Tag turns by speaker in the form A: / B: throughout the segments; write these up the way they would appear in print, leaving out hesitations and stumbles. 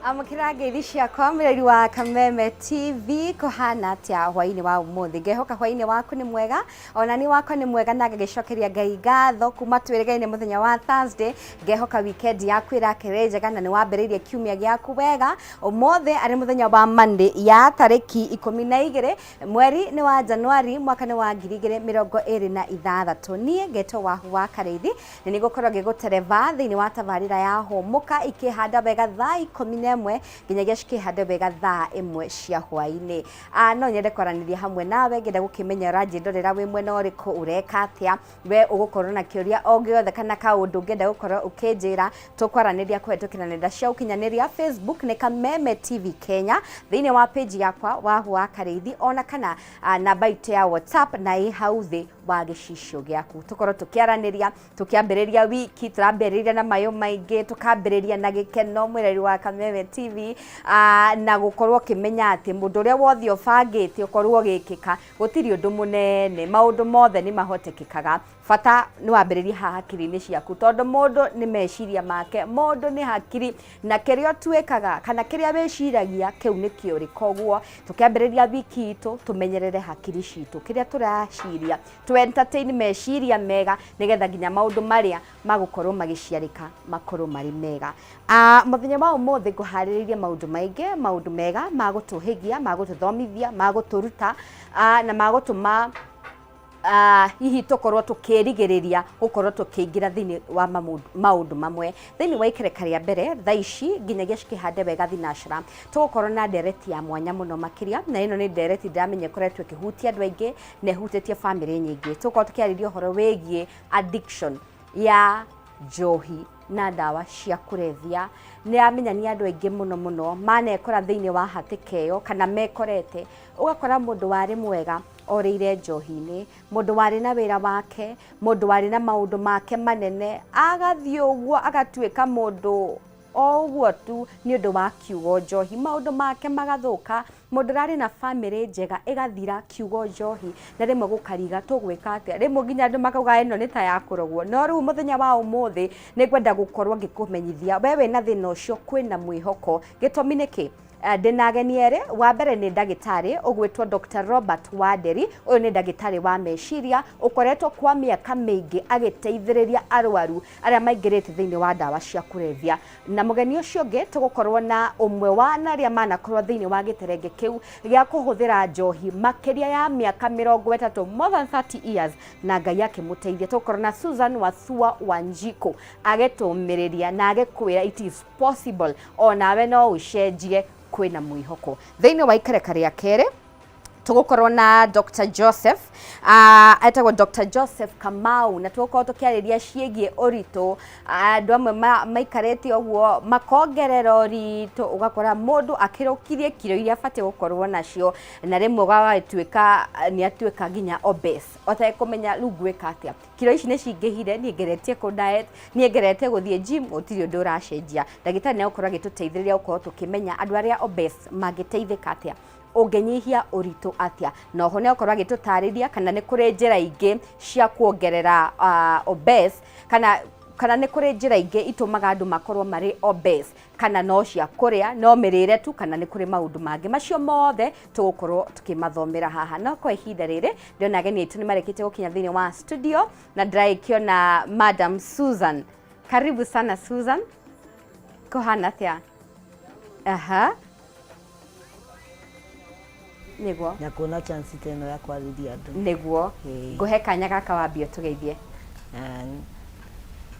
A: Amukira ngeithi ciakwa mwireri wa Kameme TV kuhana atia hwaini wa umuthi ngehoka hwaini waku ni mwega ona ni wakwa ni mwega na ngagicokeria Ngai ngatho kuma twirigaine muthenya wa Thursday ngehoka weekend yaku irakereje na ni wambiririe kiumia giaku wega umuthi ari muthenya wa Monday ya tariki 12 mweri ni wa January mwaka ni wa 2026 nie geto wahu wa Kareithi ni nigukorwo ngigutereva thiini wa tabarira ya homuka ikihanda wega thaa 10 nginyagia cikihande wega thaa 1 cia hwaini no nyende kwaraniria hamwe nawe ngenda gukimenya ranjindorera wi mwena uriku ureka atia we ugukorwo na kiuria o giothe kana kaundu ngenda gukorwo ukinjira tukwaraniria kuhetukira nenda cia ukinyaniria Facebook ni Kameme TV Kenya thiini wa page yakwa wahu wa Kareithi ona kana namba itu ya WhatsApp na i hau thi wa gicisho giaku tukorwo tukiaraniria tukiambiriria wiki turambiriria na mayo maingi tukambiriria na gikeno mwireri wa Kameme TV na gukorwo kimenya ati mundu uria wothe ubangite ukorwo gikika gutiri undu munene maundu mothe ni mahotekekaga fata ni wambiriria ha hakiri-ini ciaku tondu mundu ni meciria make mundu ni hakiri na kirio twekaga kana kiria weciragia kiu ni kiuri koguo tukiambiriria wiki itu tumenyerere hakiri citu kiria turaciria tu entertain meciria mega nigetha nginya maundu maria magukorwo magiciarika makorwo mari mega muthenya wa umuthi nguhariririe maundu maingi maundu mega magutuhigia magututhomithia maguturuta na magutuma hihi tukorwo tukirigiriria gukorwo tukiingira thiini wa maundu mamwe thiini wa ikereka ria mbere thaa ici nginyagia cikihande wega thinashara tugukorwo na ndereti ya mwanya muno makiria na ino ni ndereti ndamenye koretwo ikihutia andu aingi na ihutĩtie family nyingi tugukorwo tukiarĩria uhoro wigie addiction ya njohi na ndawa cia kurevia ni amenya ni andu aingi muno manekora thiini wa hatikeyo kana mekorete ugakora mundu wari mwega oreire njohi-ini mundu wari na wira wake mundu wari na maundu make manene agathie uguo agatuika mundu oguo tu ni undu wa kiugo njohi maundu make magathuka mundu rari na family njega igathira kiugo njohi na rimwe gukariga tugwika atia rimwe nginya andu makauga ino ni ta ya kurogwo no riu muthenya wa umuthi ni ngwenda gukorwo ngikumenyithia wewe na thina ucio kwina mwihoko gitumi niki ndina ageni ere wa mbere ni ndagitari ugwitwo Dr. Robert Waderi uyu ni ndagitari wa meciria ukoretwo kwa miaka mingi agiteithiriria arwaru aria maingirite thiini wa ndawa cia kurevia na mugeni ucio ungi tugukorwo na umwe wa naria manakorwo thiini wa giterenge kiu gia kuhuthira njohi makiria ya miaka 30 more than 30 years na Ngai akimuteithia tugukorwo na Susan Wathua Wanjiko agetumiriria na agekwira it is possible onawe no ucenjie kwina mwihoko thiini wa ikereka ria kere tugukorwo na Dr. Joseph etagwo Dr. Joseph Kamau na tugukorwo tukiariria ciegie uritu andu amwe maikarete oguo makongerera uritu ugakora mundu akirukirie kiro iria abate gukorwo nacio na rimwe gagatuika ni atuika nginya obese otakumenya riu gwika atia kiro ici ni cingihire ni ngeretie ku diet ni ngerete guthie gym utiri undu uracenjia ndagitari ni gukorwo agituteithiriria gukorwo tukimenya andu aria obese magiteithika atia ungenyihia uritu atia no ho ne okorwo agitutariria kana ni kuri njira ingi cia kuongerera obese kana ni kuri njira ingi itumaga andu makorwo mari obese kana no cia kuria no mirire tu kana ni kuri maundu mangi macio mothe tugukorwo tukimathomera haha no kwa ihinda riri ndiona ageni itu ni marekite gukinya thiini wa studio na ndiraikio na Madam Susan. Karibu sana Susan. Kohana atia? Niguo
B: nyakuna chance teno ya kwariria andu
A: niguo nguhe kanya gaka wambie tugeithie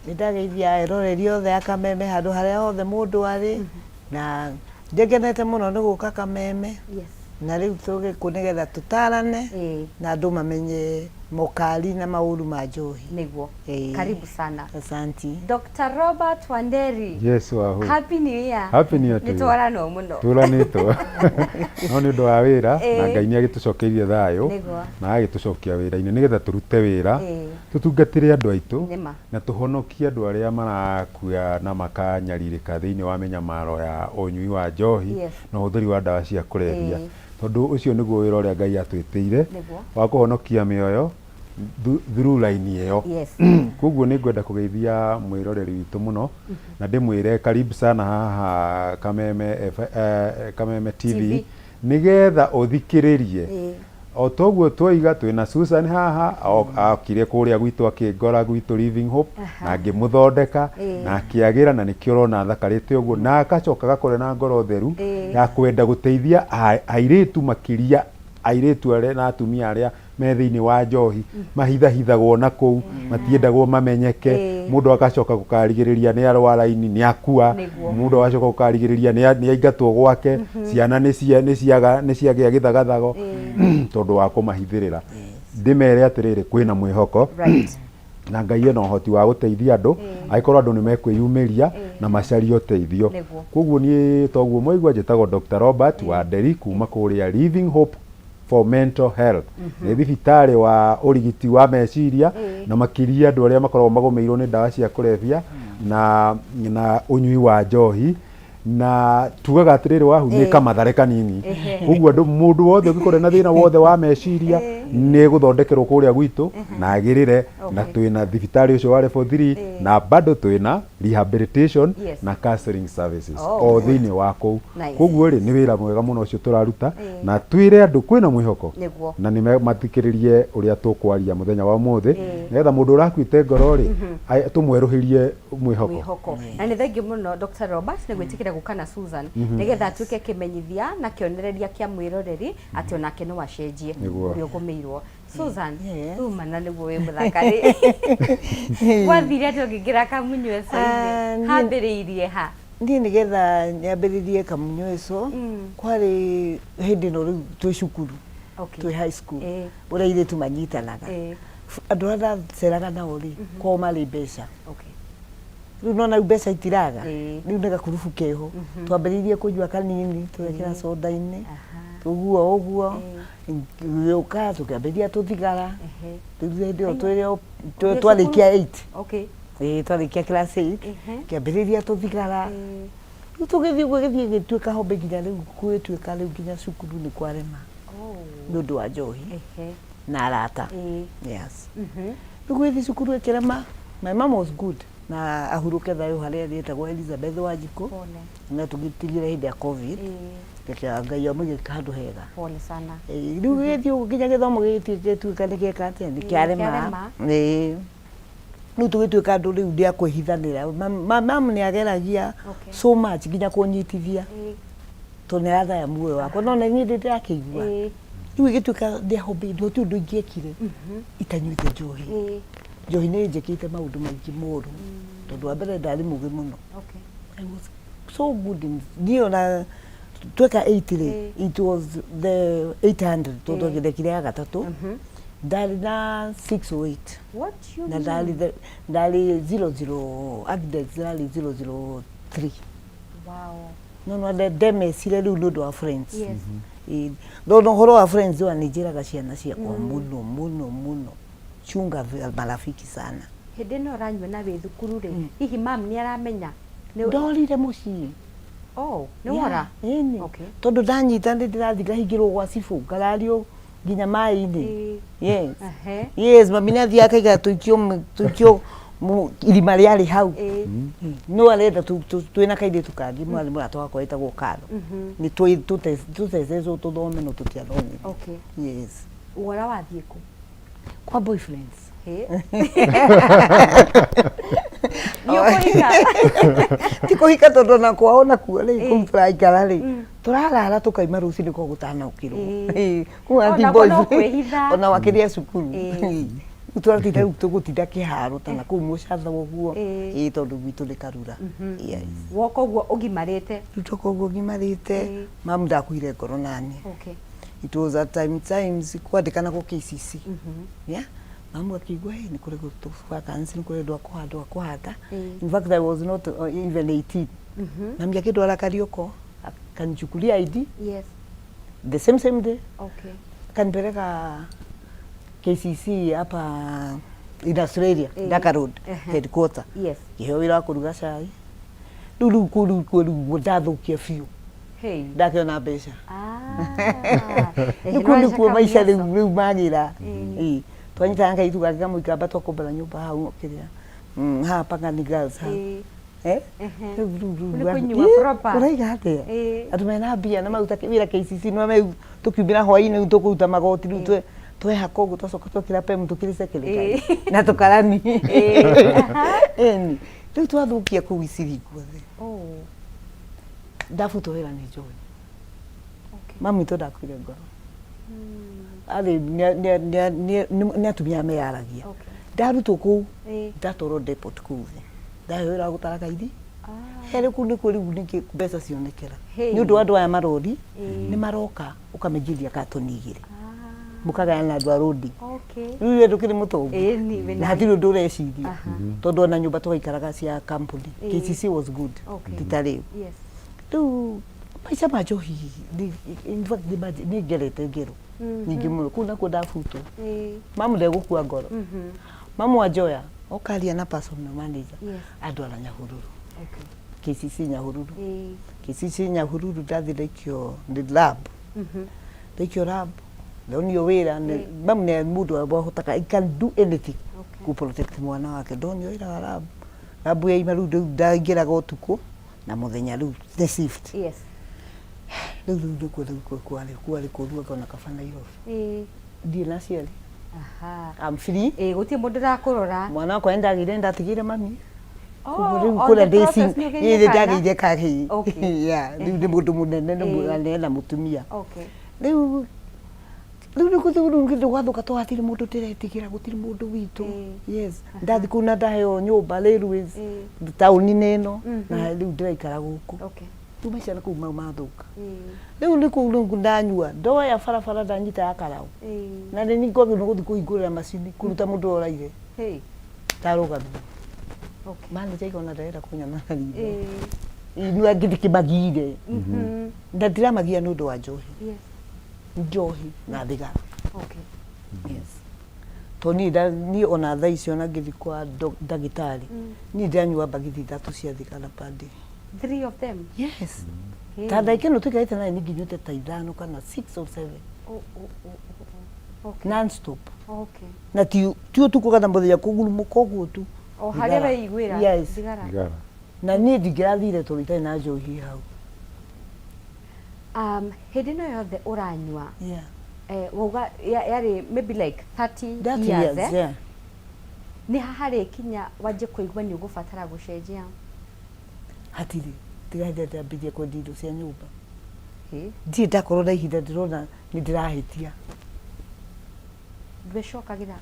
B: nidageithia eroreri othe ya Kameme handu haria hothe mundu ari na ndegenete muno ni guka Kameme na riu tugikunigetha tutarane na andu mamenye mokali na mauru ma njohi
A: niguo karibu sana.
B: Asante.
A: Dr. Robert Wanderi.
C: Yes wahu.
A: Happy New Year.
C: Happy New Year.
A: Nitwarano muno
C: turanitwo no ni undu wa wira na Ngai ni agitucokeirie thayo na agitucokia wira-ini nigetha turute wira tutungatire andu aitu na tuhonokie andu aria marakuya na makanyaririka thiini wa menyamaro ya unyui wa njohi na uthiri wa ndawa cia kurevia tondu ucio niguo wira uria Ngai atwitire wa kuhonokia mioyo through line iyo.
A: Yes.
C: Koguo nĩ ngwenda kũgeithia mwĩroreri witũ mũno na ndĩmwĩre karibu sana haha Kameme TV nigetha ũthikĩrĩrie o toguo twoiga twĩna Susan haha akire kũrĩa gwitũ akĩngora gwitũ Living Hope na ngĩmũthondeka na akĩagĩra na nĩkĩo ũrona thakarĩte ũguo na akacoka gakore na ngoro theru ya kwenda gũteithia airĩtu makĩria airĩtu arĩa na atumia arĩa me thĩinĩ wa njohi mahithahithagwo na kũu matiendagwo mamenyeke mũndũ agacoka gũkarigĩrĩria nĩ arwara-ini nĩ akua mũndũ agacoka gũkarigĩrĩria nĩ aingatwo gwake ciana nĩ ciagĩa gĩthagathago tondũ wa kũmahithĩrĩra ndĩmere atĩrĩrĩ kwĩna mwĩhoko na Ngai ena ũhoti wa gũteithia andũ angĩkorwo andũ nĩ mekwĩyumĩria na macarie ũteithio. Koguo niĩ toguo mwaigua njĩtagwo Dr. Robert Wanderi kuma kũrĩa Living Hope for mental health. Nĩ thibitarĩ wa ũrigiti wa meciria na makĩria andũ arĩa makoragwo magũmĩirwo nĩ ndawa cia kũrebia na ũnyui wa njohi na tugaga atĩrĩrĩ wahunĩka mathare kanini. Koguo mũndũ wothe ũngĩkorwo na thĩna wothe wa meciria nĩ gũthondekerwo kũrĩa gwitũ na agĩrĩre na twĩna thibitarĩ ũcio wa level 3 na bado twĩna rehabilitation na counseling services o thĩinĩ wa kũu. Koguo rĩ nĩ wĩra mwega mũno ũcio tũraruta na twĩre andũ kwĩna mwĩhoko na nĩ mathikĩrĩrie ũrĩa tũkwaria mũthenya wa ũmũthĩ nĩgetha mũndũ ũrakuĩte ngoro rĩ tũmwerũhĩrie mwĩhoko.
A: Na nĩ thengiũ mũno Dr. Robert nĩ gwĩtĩkĩra gũka na Susan nĩgetha atuĩke kĩmenyithia na kĩonereria kĩa mwĩroreri atĩ onake no acenjie ũrĩa ũgũmĩirwo. Susan, umana nĩguo wĩ mũthakari wathire atĩ ũngĩingĩra Kamunyweso-inĩ hambĩrĩirie ha?
B: Niĩ nĩgetha nyambĩrĩrie Kamunyweso kwarĩ hĩndĩ ĩno rĩu twĩ cukuru twĩ high school ũrĩa airĩtu manyitanaga andũ arĩa ndaceraga nao rĩ kwao marĩ mbeca rĩu nona mbeca itiraga rĩu nĩ gakurubu keho twambĩrĩirie kũnyua kanini tũgekĩra soda-inĩ ũguo gĩũka tũkĩambĩrĩria tũthigara rĩu hĩndĩ ĩyo twarĩkia 8 twarĩkia class 8 kĩambĩrĩria tũthigara rĩu tũgĩthiĩ gĩtuĩka hombe nginya rĩu gwĩtuĩka rĩu nginya cukuru nĩ kwarema nĩ ũndũ wa njohi na arata. Rĩu gwĩthiĩ cukuru ĩkĩrema my mom was good na ahuruke thayũ harĩa rĩtagwo Elizabeth Wanjikũ na tũgĩtigire hĩndĩ ya COVID reke Ngai amũgĩka handũ hega.
A: Pole sana.
B: Rĩu gĩthiĩ nginya gĩthomo gĩgĩtuĩka nĩ gĩka atĩa nĩ kĩarema rĩu tũgĩtuĩka andũ rĩu ndĩa kwĩhithanĩra mamu nĩ ageragia so much nginya kũnyitithia tondũ nĩ athaya muoyo wakwa no nĩ niĩ ndĩrakĩigua rĩu ĩgĩtuĩka ndĩahũmbĩirwo ti ũndũ ingĩekire itanyuĩte njohi. Njohi nĩ njĩkĩte maũndũ maingĩ moru tondũ wa mbere ndarĩ mũgĩ mũno. I was so good niĩ ona tweka 8 rĩ it was the 800 tondũ gĩthekire ya gatatũ ndarĩ na 608 na ndarĩ 00 accidents ndarĩ 003. No ndemecire rĩu nĩ ũndũ wa friends no ũhoro wa friends wa nĩ njĩraga ciana ciakwa mũno chunga marafiki sana.
A: Hĩndĩ ĩno ũranyua na wĩ thukuru rĩ hihi mam nĩ aramenya?
B: Ndorire mũciĩ.
A: Nĩ wora?
B: Tondũ ndanyita nĩ ndĩrathiĩ ngahingĩrwo gwa cibũ ngarario nginya maĩ-inĩ. Yes mami nĩ athiĩ akaiga tũikio irima rĩarĩ hau no arenda twĩna kairĩtu kangĩ mwarimũ ũrĩa twakwa wĩtagwo Karo nĩ tũtececwo tũthome no tũtiathomire. Yes.
A: Wora wathiĩ kũ?
B: Kwa boyfriends. Ti kũhika tondũ na kwao nakuo rĩ kũu tũraikara rĩ tũrarara tũkaima rũcinĩ kwa gũtanaũkĩrwo kuga boyfriend ona wakĩria cukuru tũratinda rĩu tũgũtinda kĩharo tana kũu mũcatha ũguo tondũ gwitũ nĩ Karura.
A: Woka ũguo ũgimarĩte?
B: Rĩu toka ũguo ũgimarĩte mamu ndakuire ngoro nani. It was at times kwandĩkana kwa KCC. Mamu akigwa nĩ kũrĩ vacancy nĩ kũrĩ andũ a kũhanda. In fact I was not even 18. Mami akĩndwara Karioko akanichukulia ID the same day kanipeleka KCC hapa in Australia Dhaka Road headquarter kĩheo wĩra wa kũruga cai rĩu kũu ndathũkia biũ ndakĩona mbeca kũu nĩkuo maica rĩu magĩra twanyita ngai tu gaga muikamba twakombera nyumba hau kiria ha Pangani Girls ha
A: kunyua proper
B: uraiga atia atumena bia na maruta wira KCC no me tukiumbira hwaini tukuruta magoti riu twe hakogo twacoka twakira pemu tukirisa kile na tukarani eni riu twathukia kuu Isiri guothe ndafutwo wira ni Joy mami to ndakwire ngoro ari ni atumia meyaragia ndarutwo kuu ndatoro depot kuu ndahera gutara kaidi here kundi kuri guniki mbeca cionekera ni undu andu aya marodi ni maroka ukamejithia katoni igire mukaga na andu a rodi riu andu kiri mutongo na hatiri undu ureciria tondu ona nyumba twaikaraga cia company KCC was good titari riu maica ma Njohi in fact ni ngerete ngero nyingi muno kuna ko ndafutwo mamu ndegukua ngoro mamu wa Joya okaria na personal manager andu ala Nyahururu KCC Nyahururu KCC Nyahururu ndathirikio the lab ndikio lab ndonio wira mamu ne mundu abahotaka I can do anything ku protect mwana wake ndonio wira lab ya imaru ndaingiraga utuku na muthenya riu the shift riu kwari kurua kana kabana iyo ndie na ciari I'm free
A: gutie mundu rakurora
B: mwana wakwa endagire ndatigire mami riu kula desi ile ndagire kari riu ndi mundu munene na mutumia riu nikuthuru gwathuka twatiri mundu tiretigira gutiri mundu witu yes ndathi kuna ndaheo nyumba railways tauni neno na riu ndiraikara guku tu maica na kuu mau mathuka riu ni kuu ndanyua ndoya barabara ndanyita ya karau na ni ngogio no guthi kuhingurira macini kuruta mundu oraire tarugami mani jaikona ndaira kunyana riu inua ngithi kibagire ndandira magia no ndo wa Njohi na thigara yes toni ni ona thaa icio na ngithi kwa ndagitari ni ndanyua bagithi 3 cia thigara per day
A: 3 of them
B: yes tada ikeno tukaita na ningi nyote ta 5 kana 6 or 7 non stop na tio tukugana muthenya kuguru mukogu tu
A: harira igwira
B: thigara na ni ndigirathire turitai na Njohi hau
A: hindi no yothe uranyua woga yari maybe like 30 years ni hahari kinya waje kuigwa ni ugufatara gucenjia
B: hatiri tigande ndambithia kwendia indo cia nyumba ndie ndakorwo na ihinda ndirona ni ndirahitia
A: ndwecokagira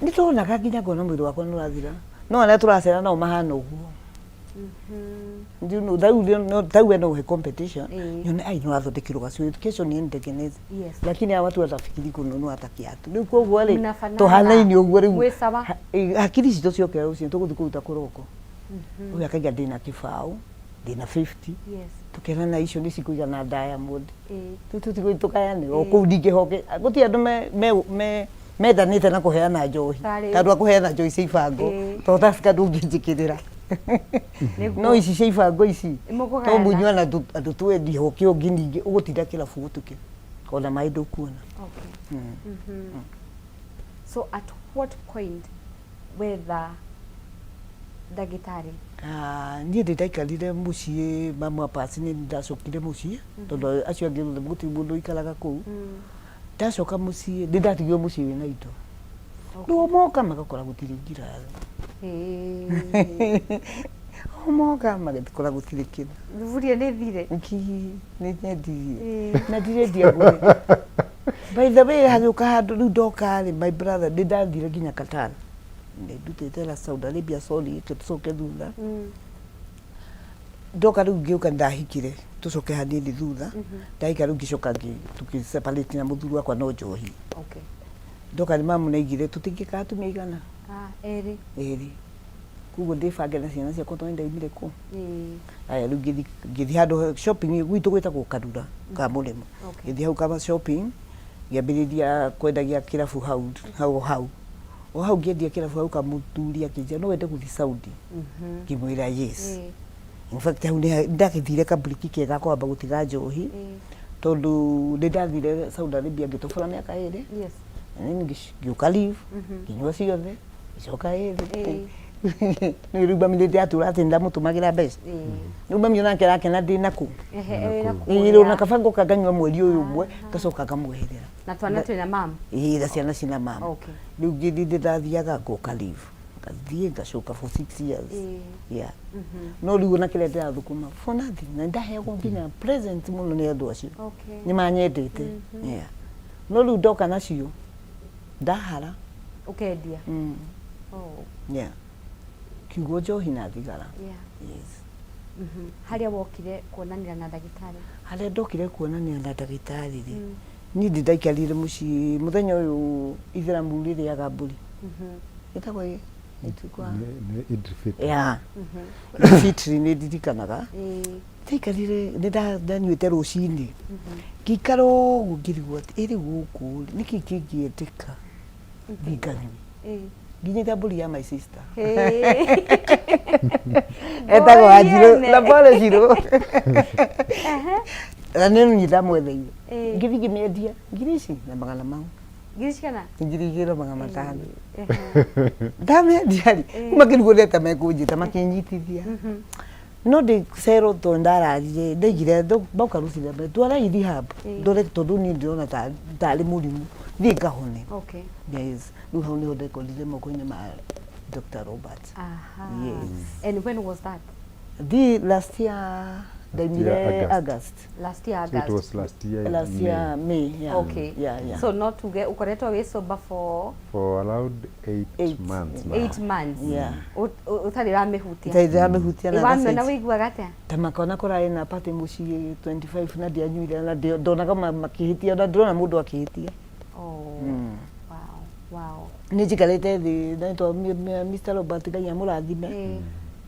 B: ni turonaga nginya ngona mwiri wakwa ni urathira no arĩa turacera nao mahana ũguo ndio no dau no he competition nyone ai no athondekirwo gacio education ni ndegeneze lakini hawa watu watafikiri kununua hata kiatu riu koguo ri tuhanaini ũguo riu hakiri cito ciokera ucio tuguthi kuruta kuroko uyu akaga ndina kibao ndina 50 tukena na icio ni cikuigana Diamond tutigwe tukayane o kuu ndingĩhoke guti andu methanĩte na kuheana Njohi tondũ akuheana Njohi cia ibango to tasika ndũngĩnjĩkĩrĩra no ici cia ibango ici to munywa na andu twendi hoke ũngĩ ningĩ ũgũtinda kĩrabu gũtuke ona maĩ ndũkuona
A: so at what point whether ndagitari
B: niĩ ndĩndaikarire mũciĩ mama pasi nĩ ndacokire mũciĩ tondũ acio angĩ gũtirĩ mũndũ ikaraga kũu ndacoka mũciĩ ndĩndatigirwo mũciĩ wĩna indo rĩu moka magakora gũtirĩ ngirathi moka magakora gũtirĩ kĩndũ
A: thuburia nĩ thire
B: nĩ nyendirie na ndirendia ngũre by the way hagĩũka handũ rĩu ndoka rĩ my brother ndĩndathire nginya Qatar ndutĩte la Saudi Arabia sorry tucoke thutha ndoka rĩu ngĩũka ndahikire tucoke hanini thutha ndahika rĩu ngĩcoka tukiseparate na mũthuri wakwa no Njohi ndoka nĩ mamu naigire tutingĩka atumia igana eri kuguo ndĩbange na ciana ciakwa tondũ ndaimire kũ aya rĩu ngĩthi handũ shopping gwitũ gwĩtagwo Karura ka Mũrĩmo ngĩthi hau kama shopping ngĩambĩrĩria kwendagia kĩrabu hau o hau ngĩendia kĩrabu hau kamũthuri akĩnjĩra no wende gũthiĩ Saudi ngĩmwĩra yes in fact hau ndagĩthire kaburiki kega kwamba gũtiga Njohi tondu nĩ ndathire Saudi Arabia ngĩtobora mĩaka 2 ngiuka leave nginyua ciothe icoka iri ni riu bamilite atura ati ndamutumagira mbeca riu bamiona nake ndina ku iro na kabango kaganywa mweri uyu umwe gacoka ngamweherera
A: na twana twina mama
B: da ciana cina mama riu ngithithie ndathiaga ngoka leave ngathie ngacoka for 6 years no riu na kile ndirathukuma for nothing na ndaheagwo nginya present muno ni andu acio ni manyendete no riu ndoka nacio ndahara
A: ukendia
B: kiugo njohi na thigara
A: haria wokire kuonania na ndagitari
B: haria ndokire kuonania na ndagitari ri ni ndaikarire mucii muthenya uyu ithiramu ririaga mburi itagwo itukwa fitri ni ndirikanaga ndaikarire ndanyuite rucini ngikaro ngirigwo iri guku niki kingiendeka thingani nginyita mburi ya my sister etagwo Anjiro na pole Jiro na nini nyidamwetheire ngithi ngimiendia ngiri ici na magana mau
A: ngiri kana
B: ngiri igiro magana matano ndamendia kuma kirugureta mekunjita makinyitithia no de cero tondararire ndigire bauka rucira me twara ithi hab ndore tondu ni ndirona tari murimu thika hone yes you have no record moko-ini ma Dr. Robert.
A: Yes. And when was that?
B: The last year, August.
A: Last year August.
C: So it was last year.
B: Last year May. Yeah.
A: Okay.
B: Yeah.
A: So not to get ukoretwa we sober for
C: around 8 months.
A: 8 months.
B: Yeah.
A: Utarira mehutia.
B: Utarira mehutia na.
A: Iwamwe na wiguaga atia?
B: Tamakona kora na pate muci 25 na dia nyuira na ndona kama makihitia na ndona mundu akihitia.
A: Wow.
B: Ni jikarete thi naitwa Mr. Robert Ganya murathime.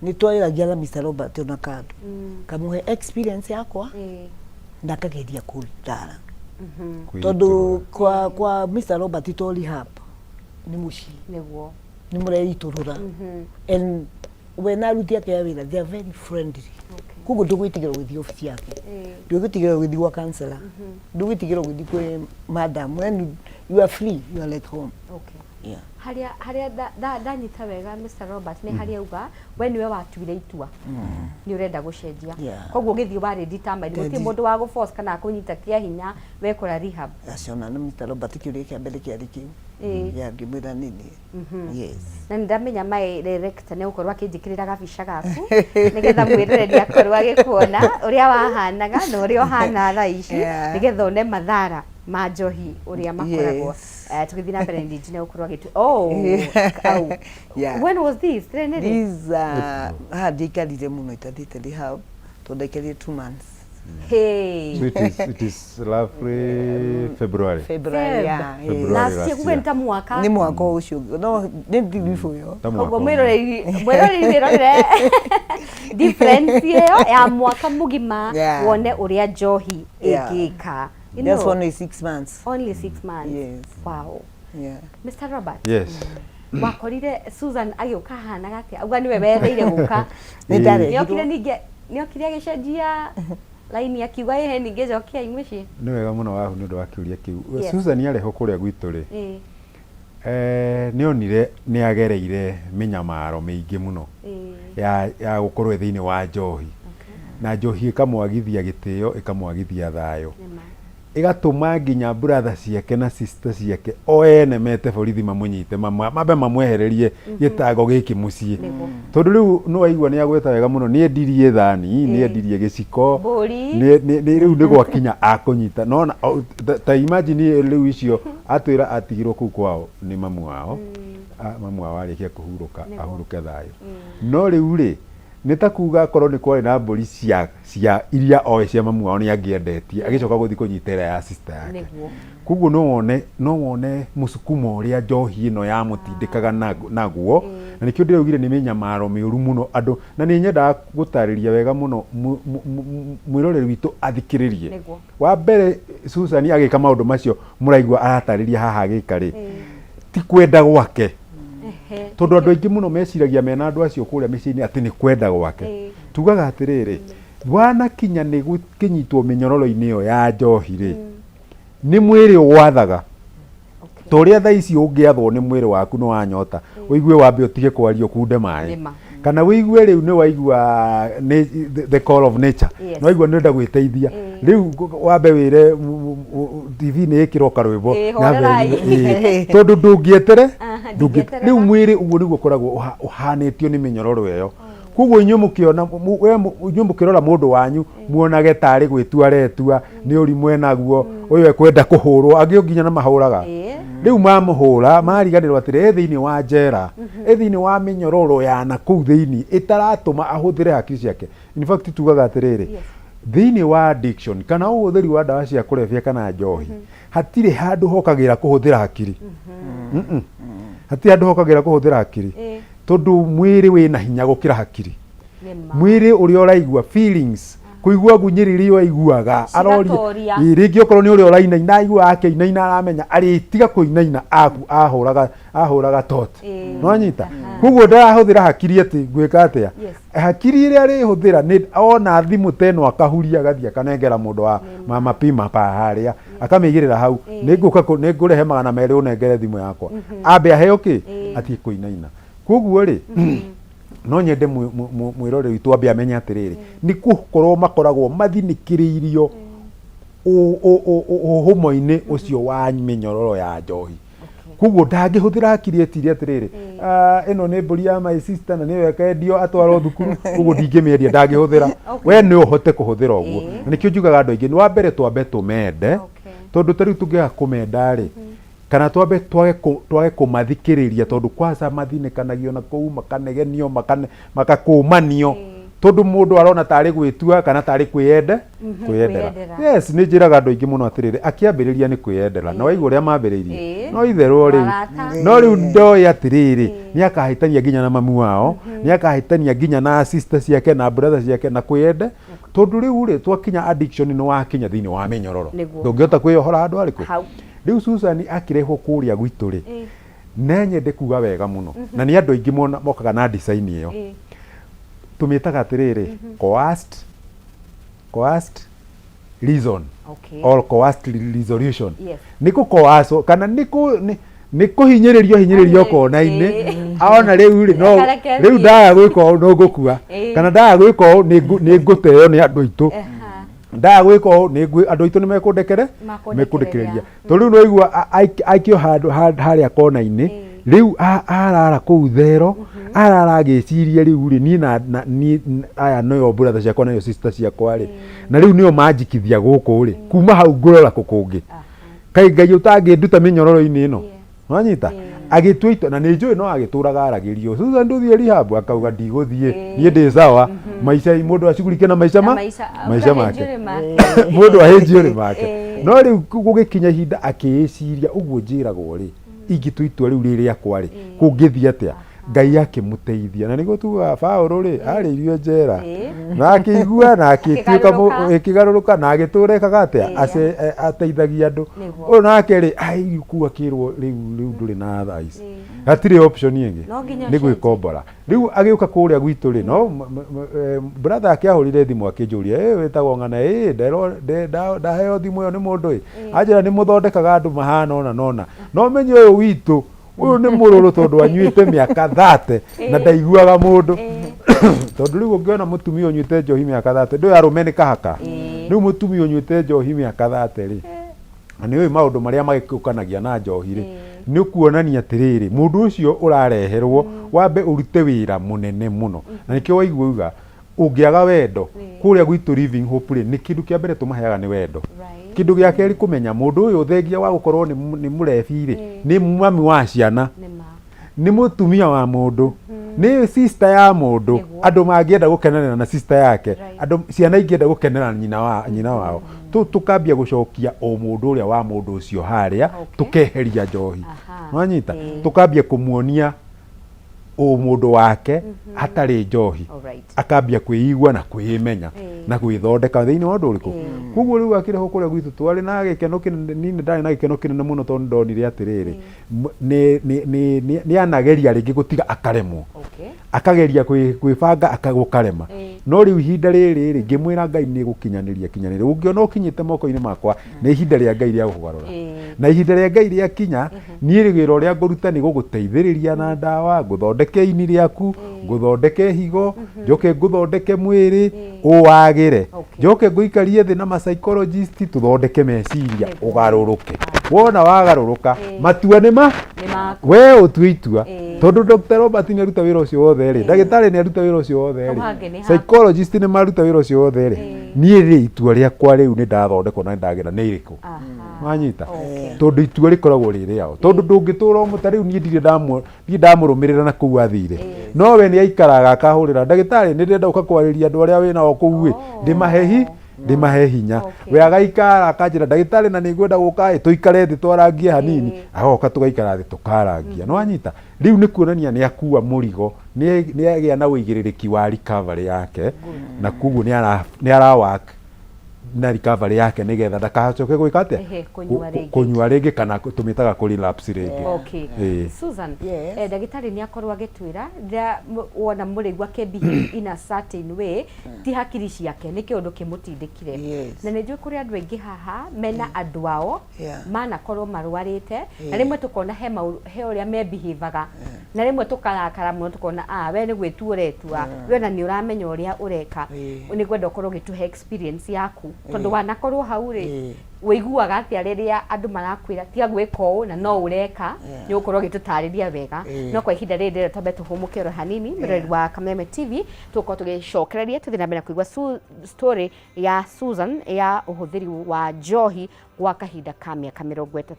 B: Ni twiragia na Mr. Robert ona kandu. Kamuhe experience yakwa. Ndakageria kurutara. Tondu kwa Mr. Robert tori hapa. Ni muci.
A: Niguo.
B: Ni mureiturura. And when I look at them, they are very friendly. Kugo ndugwitigira with office yake. Ndugwitigira with your counselor. Ndugwitigira with madam. When you are free, you are like home.
A: Okay. Yeah. Haria ndanyita wega Mr. Robert ni haria uga we niwe watuire itua. Ni urenda gucenjia. Koguo githi wari determined guti mundu wa guforce kana kunyita kia hinya wekora rehab.
B: Aciona na Mr. Robert kiuri kia mbere kia rikiu. Ya ngimwira nini. Yes.
A: Na ndamenya my director ne ukorwa kinjikirira gabica gaku nigetha mwiroreri akorwa agikuona uria wahanaga na uria uhana thaa ici nigetha one mathara ma njohi uria makoragwo tugithi na mbere ndinjine ukorwa gitu when was this dikarire muno itathite rehab tondekerire 2 months.
C: Hey. So it is roughly February.
A: Last year kuwenta mwaka.
B: Ni mwaka ucio. No, ni ndilifu yo.
A: Kogo mwiroreri difference ya mwaka mugima wone uria njohi igika.
B: That's only 6 months.
A: Only 6 months.
B: Yes.
A: Wow.
B: Yeah.
A: Mr. Robert.
C: Yes.
A: Wakorire Susan agioka hana gati. Auga niwe wereire guka.
B: Ni ndare.
A: Niokire agicenjia laini akiuga ehe ninge njokia imwici.
C: Ni wega muno wahu ni ndu wa kiuria kiu. Susan areho kuria gwitu ri. Ni onire ni agereire minyamaro mingi muno. Ya gukorwo thiini wa njohi. Na njohi ikamwagithia gitio ikamwagithia thayo. Igatuma nginya brother ciake na sister ciake o ene mete borithi mamunyite mabe mamwehererie gitango giki mucii tondu riu no aigua ni agweta wega muno ni endirie thani ni endirie giciko ni riu ni gwakinya akunyita no ta imagine riu icio atwira atigirwo ku kwao ni mamu wao mamu wao arikia kuhuruka ahuruke thayo no riu ri nitakuga korwo ni kwari na mburi cia iria oe cia mamu wao ni angiendetie agicoka guthi kunyitera ya sister yake kuguo no wone musukumo uria njohi ino ya mutindikaga naguo na nikio ndiraugire ni minyamaro miuru muno andu na ni nyenda gutariria wega muno mwiroreri witu athikiririe wa mbere Susan agika maundu macio muraigwa aratariria haha gikari ti kwenda gwake tondu andu aingi muno meciragia mena andu acio kuria micini ati ni kwenda gwake tugaga atiriri wana kinya ni gukinyitwo minyororo-ini yo ya njohi ri ni mwiri wathaga toria tha ici ungiathwo ni mwiri waku no wanyota wigue wambe utige kwario kunde mai kana wigue riu ni waigua the call of nature no waigua ni nda gwiteithia riu wambe wire TV ni ikiroka rwimbo tondu ndungietere riu mwiri uguo niguo koragwo uhanitio ni minyororo iyo koguo inyu mukiona inyu mukirora mundu wanyu muonage tari gwitua retua ni urimwe naguo uyu ekwenda kuhurwo angi nginya na mahuraga riu mamuhura mariganirwo atire thiini wa njera thiini wa minyororo ya na kuu thiini itaratuma ahuthire hakiri ciake. In fact tugaga atiriri thiini wa addiction kana uhuthiri wa dawa cia kurebia kana njohi hatire handu hokagira kuhuthira hakiri hatire handu hokagira kuhuthira hakiri tondu mwiri wina hinya gukira hakiri mwiri uri uraigua feelings kuigua gunyiriri waiguaga aroria ringi okorwo ni uri urainaina aigua akeinaina aramenya aritiga kuinaina ahuraga tot no nyita koguo ndarahuthira hakiri ati gwika atia hakiri iri ari huthira ni ona thimu teno akahuria agathia akanengera mundu wa mama pima pa haria akamigirira hau ni ngurehe 200 unengere thimu yakwa ambe aheo ki ati kuinaina koguo ri no nyende mwirore witu ambe amenya atiriri ni gukorwo makoragwo mathinikiriirio humo-ini ucio wa minyororo ya njohi koguo ndangihuthira hakiri etiria atiriri ino ni mburi ya my sister na niwe kendio atwarwo thukuru koguo ndingimieria ndangihuthira we ni uhote kuhuthira uguo na nikio njugaga andu aingi ni wa mbere twambe tumende tondu tariu tungiga kumenda ri kana twambe twage kumathikiriria tondu kwanza mathinekanagio na kou makanegenio makakumanio tondu mundu arona tari gwitua kana tari kwiyendera yes ni njiraga andu aingi muno atiriri akiambiriria ni kwiyendera na waigua uria mambiriirie no itherwo riu no riu ndoi atiriri ni akahitania nginya na mamu wao ni akahitania nginya na sister ciake na brother ciake na kwiyende tondu riu ri twakinya addiction ni wakinya thiini wa minyororo ndungiota kwiyohora andu ariku riu Susan akirehwo kuria gwitu ri nenyende kuga wega muno na ni andu aingi mokaga na design iyo tumitaga atiriri coerced reason or coerced resolution niko coerce kana niko hinyiririo kona-ini aona riu ri no riu ndaga gwika no ngukua kana ndaga gwika ni nguteo ni andu aitu ndaga gwika andu aitu ni mekundekereria tondu no igua aikio haria kona-ini riu arara kuu thero arara giciria riu ri ni aya no brother ciakwa na sister ciakwa ri na riu nio majikithia guku ri kuma hau ngurora kukungi kai ngai utanginduta minyororo-ini ino wanyita agitwito na ninjui no agituraga aragirio Susan nduthie rehab akauga ndiguthie nie ndi sawa maisha mundu acugurike na maisha make mundu ahenjio ri make no riu gugikinya hinda akiiciria uguo njiragwo ri ingitwitwo riu riria kwari kungithia atia ngai akimuteithia na niguo tuga Paulo ri aririo njera na akigua na akituika ikigaruruka na agitura ekaga atia ateithagia andu o nake ri ku akirwo riu nduri na thais atire option ingi ni gwikombora riu agiuka kuria gwitu ri no brother akiahurire thimu akinjuria wetagwo ng'ana ndaheo thimu iyo ni mundu anjira ni muthondekaga andu mahana ona nona no menye uyu witu uyu ni mururu tondu anyuite miaka 30 na ndaiguaga mundu tondu riu ungiona mutumia unyuite njohi miaka 30 ndu arume ni kahaka riu mutumia unyuite njohi miaka 30 ri ni uyu maundu maria magikukanagia na njohi ri ni ukuonania atiriri mundu ucio urareherwo wambe urute wira munene muno na nikio waiguaga ungiaga wendo kuria gwitu living hope ri ni kindu kia mbere tumaheaga ni wendo kindu gia keri kumenya mundu uyu thengia wa gukorwo ni murebi ri ni mami wa ciana ni mutumia wa mundu ni sister ya mundu andu mangienda gukenera na sister yake andu ciana ingienda gukenera nyina wao tukambia gucokia o mundu uria wa mundu ucio haria tukeheria njohi wanyita tukambia kumuonia o mundu wake hatari njohi akambia kwiyigua na kwimenya na gwithondeka thiini wa undu uriku koguo riu akireho kuria gwitu twari na gikeno kinene ndari na gikeno kinene muno tondu ndonire atiriri ni anageria ringi gutiga akaremwo akageria kwibanga akagukarema no riu ihinda riri ringi mwira Ngai ni gukinyaniria ungiona ukinyite moko-ini makwa ni ihinda ria Ngai ria kugarura na ihinda ria Ngai ria kinya ni wira uria nguruta ni guguteithiriria na ndawa nguthondeke ini riaku nguthondeke higo njoke nguthondeke mwiri uwagire njoke nguikarie thi na ma psychologist tuthondeke meciria ugaruruke wona wagaruruka matua nima we utue itua tondu Dr. Robert ni aruta wira ucio wothe ri ndagitari ni aruta wira ucio wothe ri psychologist ni maruta wira ucio wothe ri ni ri itua riakwa riu ni ndathondekwo na ndagira ni iriku wanyita tondu itua rikoragwo riri yao tondu ndungitura muta riu ni ndamurumirira na kuu athire no we ni aikaraga akahurira ndagitari ni ndenda ukakwariria andu aria wina o kuu ndimahe hinya we agaikara akanjira ndagitari na ningwenda guka tuikare thi twarangie hanini agoka tugaikara thi tukarangia no anyita riu ni kuonania ni akua murigo ni agia na uigiririki wa recovery yake na kugu ni ara work na recovery yake nigetha ndakacoke gwika atia kunyua ringi kana tumitaga ku relapse ringi.
A: Susan, ndagitari ni akorwo agitwira wona murigwa ke behave in a certain way ti hakiri ciake ni kiundu kimutindikire na ni njui kuri andu aingi haha mena andu ao mana korwo marwarite na rimwe tukona he uria me behaveaga na rimwe tukarakara muno tukona we ni gwitua uretua we na ni uramenya uria ureka ni gwenda ukorwo gituhe experience yaku tondu wanakorwo hau ri wiguaga atia riria andu marakwira tiga gwika uu na no ureka ni ukorwo gitutariria wega no kwa ihinda riri twambe tuhumukiro hanini mirori wa Kameme TV tuko tugicokereria tuthina mbere kuigwa story ya Susan ya uhuthiri wa njohi gwa kahinda ka miaka 30.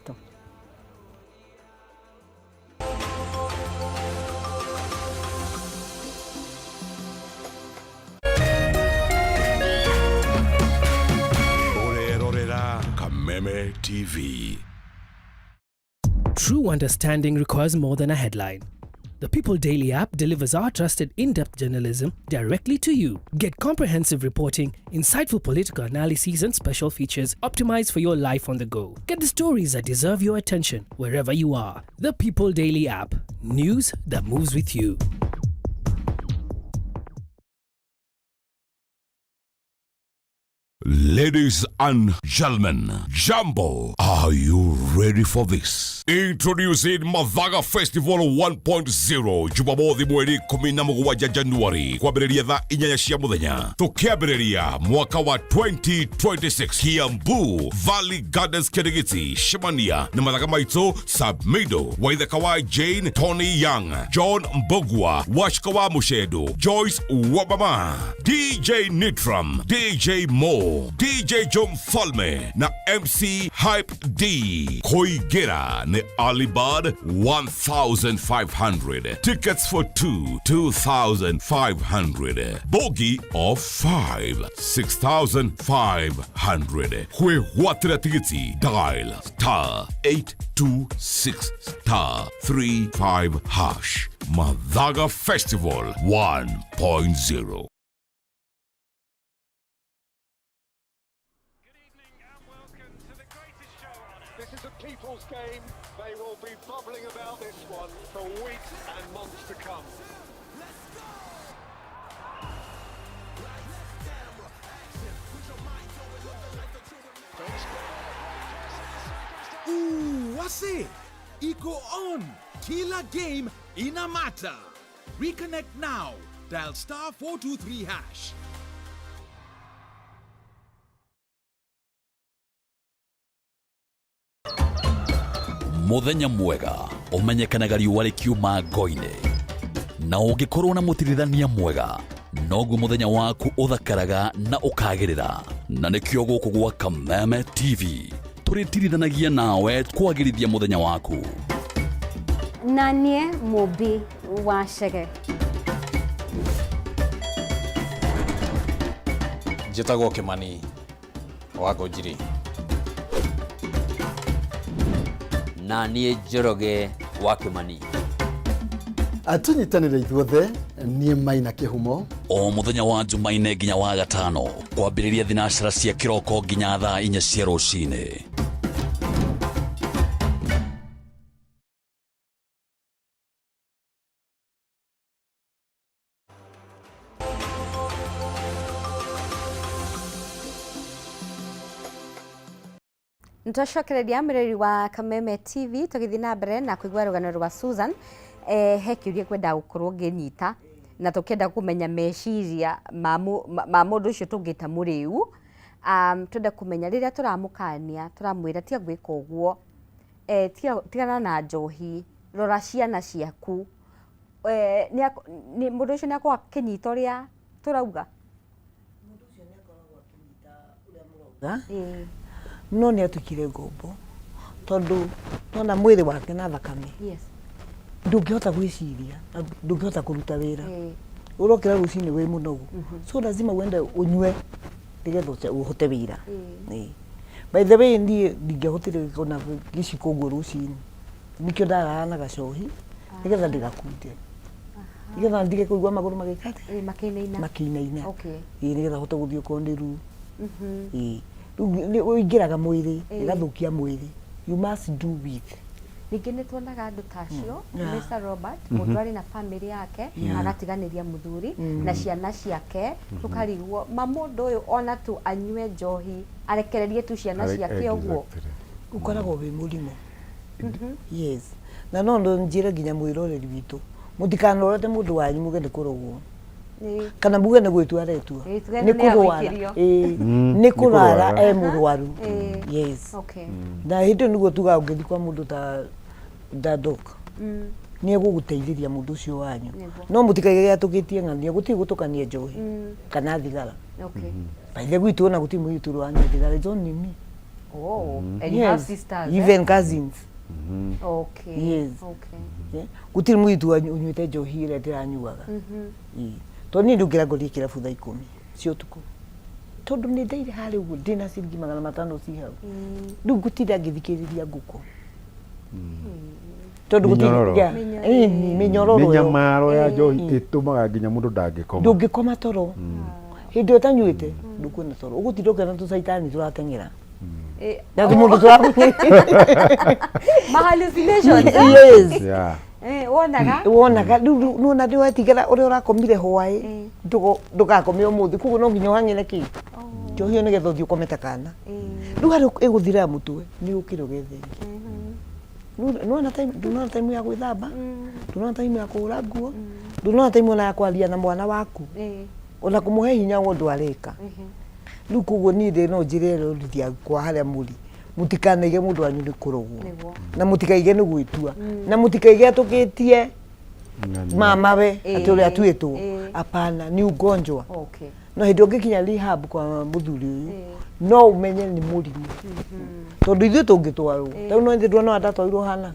D: Kameme TV.
E: True understanding requires more than a headline. The People Daily app delivers our trusted in-depth journalism directly to you. Get comprehensive reporting, insightful political analyses and special features optimized for your life on the go. Get the stories that deserve your attention wherever you are. The People Daily app. News that moves with you.
D: Ladies and gentlemen, Jumbo, are you ready for this? Introducing Mathaga Festival 1.0 Jumamothi mweri 17 Januari kwambĩrĩria thaa 8 cia mũthenya. Tukiambĩrĩria mwaka wa 2026 Kiambu Valley Gardens Kirigiti Shimania na mathaga maitũ Submido Waithaka wa Jane Tony Young John Mbogwa Washkawa Mushedo Joyce Wabama DJ Nitram DJ Mo DJ Jom Falme na MC Hype D. Koigera ne Alibad 1,500. Tickets for 2,500. Bogie of 5, 6,500. Kwe watira tiketi dial *826*35# Mathaga Festival 1.0.
F: People's game, they will be bubbling about this one for weeks and months to come.
G: Ooh, what's it? Eco on. Killer game in a matter. Reconnect now. Dial *423#.
H: Muthenya mwega umenyekanaga riũa rĩkiuma ngo-inĩ na ũngĩkorwo na mũtirithania mwega noguo muthenya waku uthakaraga na ukagĩrĩra na nĩkĩo gũkũ gwa Kameme TV tũrĩtirithanagia nawe kwagĩrithia muthenya waku.
A: Na niĩ Mũmbi wa Chege.
I: Njĩtagwo Kĩmani wa Ngũnjiri.
J: Na niĩ Njoroge wa Kĩmani.
K: Atunyitanĩre ithuothe
J: niĩ Maina Kĩhumo.
H: O mũthenya wa Jumaine nginya wa Gatano kwambĩrĩria thinacara cia kĩroko nginya thaa 4 cia rũcinĩ.
A: Nitwacokereria mureri wa Kameme TV tugithii na mbere na kuigua rugano rwa Susan he kiuria kwenda gukorwo nginyita na tukenda kumenya meciria ma mundu ucio tungita muriu twenda kumenya riria turamukania turamwira tia gwika uguo tigana na njohi rora ciana ciaku ni mundu ucio ni akwa kinyita uria turauga
B: mundu ucio ni akoragwo akinyita uria murauga no ni atukire ngombo tondu nona mwiri wake na thakame ndungihota gwiciria ndungihota kuruta wira urokira rucini wi munogu so lazima wende unywe nigetha uhote wira by the way ndingehotire kona giciko uguo rucini nikio ndarana gacohi nigetha ndigakunde nigetha ndige kuigua maguru magikate makinaina nigetha hote guthio kondiru uingiraga mwiri igathukia mwiri you must do with
A: ningi nitwonaga andu tacio Mr. Robert mundu ari na family yake agatiganiria muthuri na ciana ciake tukarigwo mamundu uyu ona tu anywe njohi arekererie tu ciana ciake uguo
B: ukoragwo wi murimo yes na no ndo njire nginya mwiroreri witu mutikanorote mundu wanyu mugende kurogwo kana muge ne gwitua retua ni kurwara ni kurara murwaru yes na hindo niguo tuga ungethi kwa mundu ta doc ni guguteithiria mundu ucio wanyu no mutikaige atugitie ng'ania guti gutukania njohi kana thigara baile gwitu na guti muitu wanyu thigara don't need me
A: and you have sisters
B: even cousins
A: yes
B: guti muitu unyuite njohi ire ndiranyuaga toni ndugira ngori kirabu thaa 10 cio tuku tondu ni ndeire hari uguo ndina ciringi 500 ci hau ndu gutira ngithikiriria nguko tondu gutira minyororo
C: minyamaro ya njohi itumaga nginya mundu ndangikoma
B: ndungikoma toro hindi utanyuite ndukwina toro ugutiroka na tusaitani turatengera na mundu
A: hallucinations
B: yes
A: wonaga
B: nuna ndi wetigera uria urakomire hwai ndugakomire umuthi kuguo no nginya uhang'ire ki njohi ni getha uthii ukomete kana riu hari iguthira mutwe ni ukire ugethengi nuna time ya gwithamba nuna time ya kuhura nguo nuna time ona ya kwaria na mwana waku ona kumuhe hinya wondu areka riu kuguo ni ndi no njire rurithia kwa haria muri mutikaneige mundu wanyu ni kurogwo na mutikaige ni gwitua na mutikaige atukitie mamawe ati uria twitwo apana ni ugonjwa no hindi ungikinya rehab kwa muthuri uyu no umenye ni murimu tondu ithuĩ tũngĩtwarwo tau no ithuĩ ndona ndatwairwo hana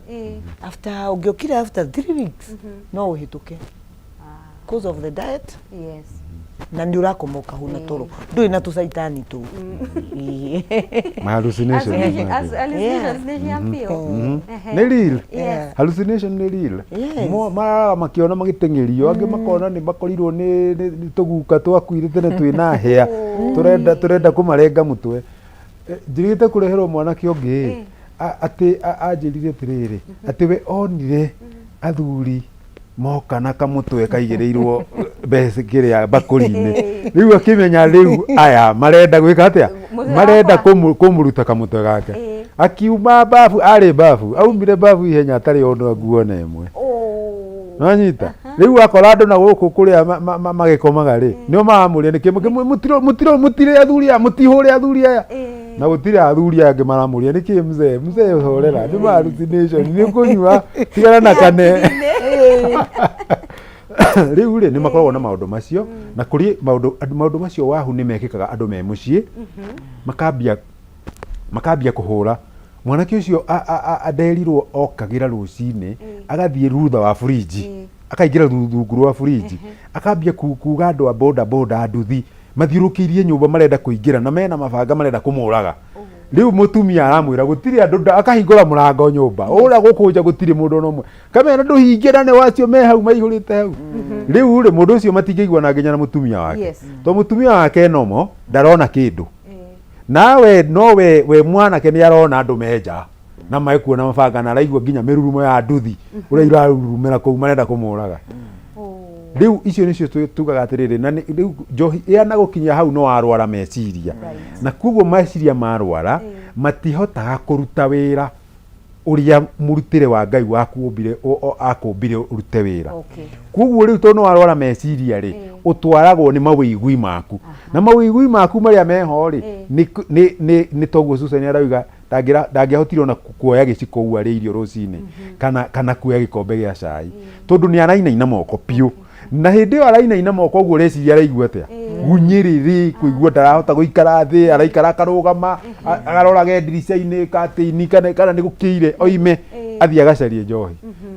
B: after ungiokire after 3 weeks no uhituke because of the diet na nĩ ũrakomoka huna toro ndũĩ na tũcaitani tu
C: hallucination nĩ real hallucination nĩ real maraga makiona magĩteng'erio angĩ makona nĩ makorirwo nĩ tũguka twakuire tene twĩna hĩa turenda kũmarenga mũtwe njirigĩte kũreherwo mwanake ũngĩ atĩ anjĩrire atĩrĩrĩ atĩ we onire athuri moka na kamũtwe kaigĩrĩirwo mbeca kĩrĩa mbakũri-inĩ rĩu akĩmenya rĩu aya marenda gwĩka atĩa marenda kũmũruta kamũtwe gake akiuma babu arĩ babu aumire babu ihenya atarĩ ona nguo na ĩmwe nanyita rĩu akora andũ na gũkũ kũrĩa magĩkomaga rĩ nĩo maramũria nĩkĩ mũtire athuri aya mũtihũre athuri aya na gũtirĩ athuri angĩ maramũria nĩkĩ mzee horera nĩ hallucination nĩ kũnyua tigana na kane rĩu rĩ nĩ makoragwo na maũndũ macio na kũrĩ maũndũ macio wahu nĩ mekĩkaga andũ me mũciĩ makambia kũhũra mwanake ũcio anderirwo okagĩra rũcinĩ agathiĩ rutha wa fridge akaingĩra rungu rwa fridge akambia kuga andũ a boda nduthi mathiũrũkĩirie nyũmba marenda kũingĩra na mena mabanga marenda kũmũraga riu mutumia aramwira gutiri andu akahingura murango nyumba ura gukunja gutiri mundu no mwe kamera nduhingira ne wacio me hau maihurite hau riu ri mundu ucio matingĩigua na nginya na mutumia wake to mutumia wake nomo ndarona kindu nawe no we mwanake ni arona andu menja na maikuona mabanga na araigua nginya mirurumo ya nduthi uria irarurumira kuu marenda kumuraga riu icio nicio tugaga atiriri na riu njohi iana gukinya hau no arwara meciria na kuguo meciria marwara matihotaga kuruta wira uria murutire wa Ngai wakuumbire akuumbire urute wira kuguo riu to no arwara meciria ri utwaragwo ni mawigui maku na mawigui maku maria meho ri ni toguo Susan arauga ndangĩhotirwo na kuoya gĩciko u arĩ irio rũcinĩ kana kuoya gĩkombe gĩa cai tondu ni arainaina moko piu na hĩndĩ ĩyo arainaina moko ũguo reciria araigua atĩa gunyĩrĩrĩ kũigua ndarahota gũikara thĩ araikara akarũgama agarora ndirica-inĩ katĩini kana nĩ gũkĩire oime athiĩ agacarie njohi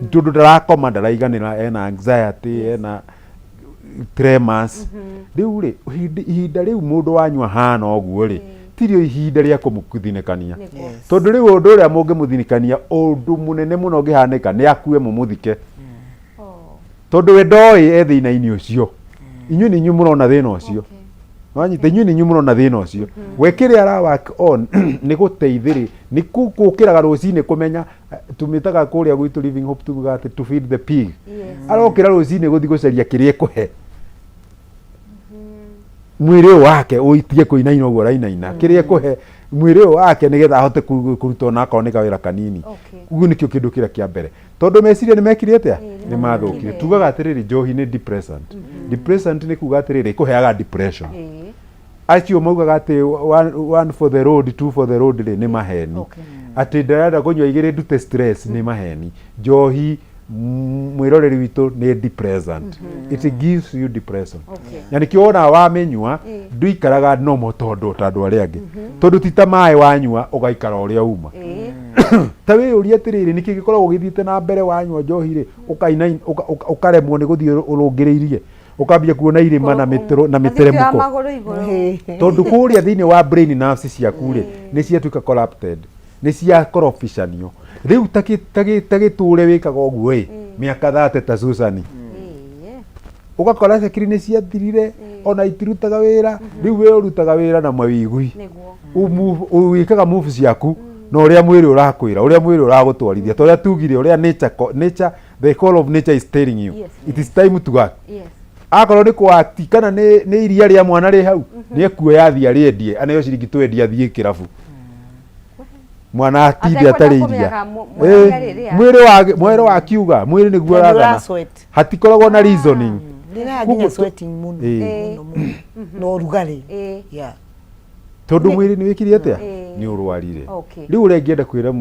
C: tondu ndarakoma ndaraiganĩra ena anxiety ena tremors rĩu rĩ ihinda rĩu mũndũ wanyua hana ũguo rĩ tirio ihinda rĩa kũmũthinĩkania tondu rĩu ũndũ ũrĩa mũngĩmũthinĩkania ũndũ mũnene mũno ũngĩhanĩka nĩ akue mũmũthike tondu we ndoĩ thĩna-inĩ ũcio inyuĩ nĩ inyuĩ mũrona thĩna ũcio wanyita inyuĩ nĩ inyuĩ mũrona thĩna ũcio we kĩrĩa ara work on nĩ gũteithĩrĩ nĩ gũkĩraga rũcinĩ kũmenya tũmĩtaga kũrĩa gwitũ Living Hope tugaga atĩ to feed the pig arokĩra rũcinĩ gũthiĩ gũcaria kĩrĩa ekũhe mwĩrĩ ũyũ wake ũitie kũinaina ũguo arainaina kĩrĩa ekũhe mwĩrĩ ũyũ wake nĩgetha ahote kũruta ona akorwo nĩ kawĩra kanini ũguo nĩkĩo kĩndũ kĩrĩa kĩa mbere tondu meciria nĩ mekire atĩa nĩ mathũkire tugaga atĩrĩrĩ njohi nĩ depressant depressant nĩ kuga atĩrĩrĩ ĩkũheaga depression acio maugaga atĩ one for the road two for the road rĩ nĩ maheni atĩ ndarenda kũnyua igĩrĩ ndute stress nĩ maheni njohi mwiroreri witũ nĩ depressant it gives you depression na nĩkĩo wona wamĩnyua nduikaraga normal tondu ta andũ arĩa angĩ tondu ti ta maĩ wanyua ũgaikara ũrĩa uma ta wĩyũria atĩrĩrĩ nĩkĩ gĩkoragwo gĩthiĩte na mbere wanyua njohi rĩ ũkaremwo nĩ gũthiĩ ũrũngĩrĩirie ukambia kuona irima na miteremko tondu kũrĩa thĩinĩ wa brain nerves ciaku rĩ nĩ ciatuĩka corrupted nĩ ciakoroficanio rĩu tagĩtũre wĩkaga ũguo ĩ mĩaka 30 ta Susan ũgakora cekiri nĩ ciathirire ona itirutaga wĩra rĩu we ũrutaga wĩra na mawĩgui wĩkaga move ciaku na ũrĩa mwĩrĩ ũrakwĩra ũrĩa mwĩrĩ ũragũtwarithia ta ũrĩa tugire ũrĩa nature the call of nature is telling you it is time to act akorwo nĩ kũati kana nĩ iria rĩa mwana rĩ hau nĩ ekuoya athiĩ arĩendie aneo ciringi twendi athiĩ kĩrabu mwana atinde atarĩ iria mwĩrĩ wa kiuga mwĩrĩ nĩguo ũrathana hatikoragwo na reasoning
B: nginya sweating muno no rugarĩ
C: tondu mwĩrĩ nĩ wĩkire atĩa nĩ ũrwarire rĩu ũrĩa ingĩenda kwĩra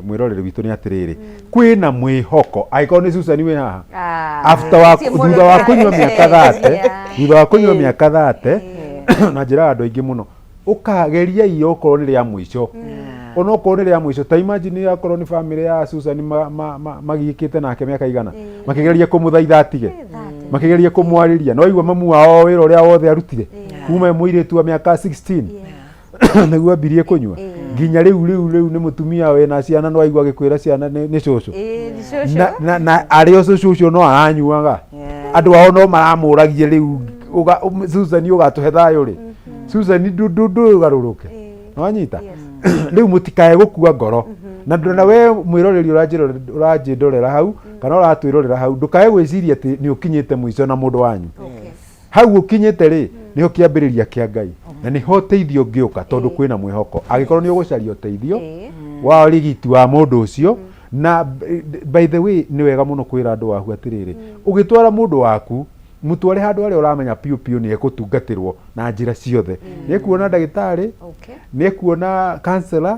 C: mwĩroreri witũ nĩ atĩrĩrĩ kwĩna mwĩhoko angĩkorwo nĩ Susan wĩ haha after thutha wa kũnyua mĩaka 30 na njĩra andũ aingĩ mũno ũkageria iyo okorwo nĩ rĩa mũico ona okorwo nĩ rĩa mũico ta imagine akorwo nĩ family ya Susan magĩkĩte nake mĩaka igana makĩgeria kũmũthaitha atige makĩgeria kũmwarĩria no aigua mamu wao wĩra ũrĩa wothe arutire kuma mũirĩtu wa mĩaka 16 nĩguo ambirie kũnyua nginya rĩu nĩ mũtumia wĩna ciana no aigua agĩkwĩra ciana nĩ cũcũ na arĩ o cũcũ ũcio no aranyuaga andũ ao no maramũragia rĩu Susan ũgatũhe thayũ rĩ Susan ndũgarũrũke wanyita rĩu mũtikae gũkua ngoro na we mwĩroreri ũranjĩndorera hau kana ũratwĩrorera hau ndũkae gwĩciria atĩ nĩ ũkinyĩte mũico na mũndũ wanyu hau ũkinyĩte rĩ nĩho kĩambĩrĩria kĩa Ngai na nĩho ũteithio ũngĩũka tondũ kwĩna mwĩhoko angĩkorwo nĩ ũgũcaria ũteithio wa ũrigiti wa mũndũ ũcio na by the way nĩ wega mũno kwĩra andũ waku atĩrĩrĩ ũgĩtwara mũndũ waku mũtware handũ harĩa ũramenya piũ nĩ egũtungatĩrwo na njĩra ciothe nĩ ekuona ndagĩtarĩ nĩ ekuona counselor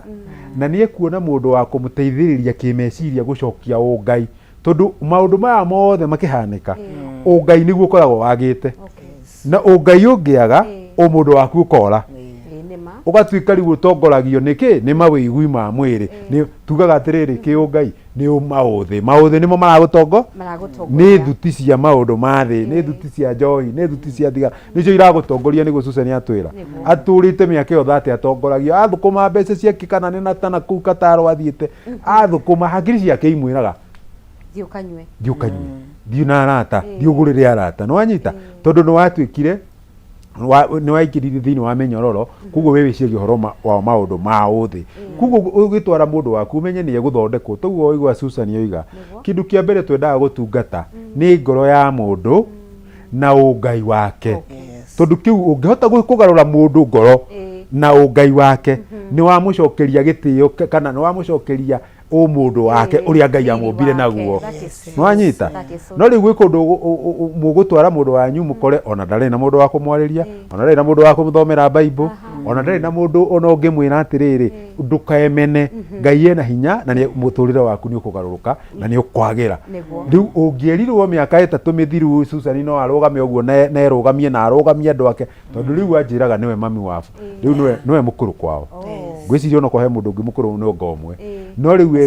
C: na nĩ ekuona mũndũ wa kũmũteithĩrĩria kĩmeciria gũcokia ũngai tondu maũndũ maya mothe makĩhanĩka ũngai nĩguo ũkoragwo wagĩte na ũngai ũngĩaga mũndũ waku ũkora ugatuika riu utongoragio niki ni mawigui ma mwiri ni tugaga atiriri kiungai ni mauthi nimo maragutongo ni thuti cia maundu mathi ni thuti cia njohi ni thuti cia thigara nicio iragutongoria niguo Susan atwira aturite miaka iyo 30 atongoragio athukuma mbeca ciake kana ni natana kuu Kataro athiite athukuma hakiri ciake imwiraga
A: thiukanywe
C: thiuna arata thiugurire arata no anyita tondu no watwikire ni waikirire thiini wa menyororo kuguo we wiciria horo wa maundu ma uthi kuguo ugitwara mundu waku menye ni eguthondekwo toguo igwa Susan yoiga kindu kia mbere twendaga gutungata ni ngoro ya mundu na ungai wake tondu kiu ungihota kugarura mundu ngoro na ungai wake ni wa mucokeria gitio kana ni wa mucokeria mundu wake uria Ngai amumbire naguo nwanyita no riu gwikundu mugutwara mundu wanyu mukore ona ndari na mundu wa kumwariria ona ndari na mundu wa kumuthomera Bible ona ndari na mundu ona ungimwira atiriri ndukaemene Ngai ena hinya na ni muturire waku ni ukugaruruka na ni ukwagira riu ungierirwo miaka 3 mithiru Susan no arugame uguo na erugamie na arugamie andu ake tondu riu anjiraga niwe mami wabu riu niwe mukuru kwao gwiciria no kohe mundu ungi mukuru no ngomwe no riu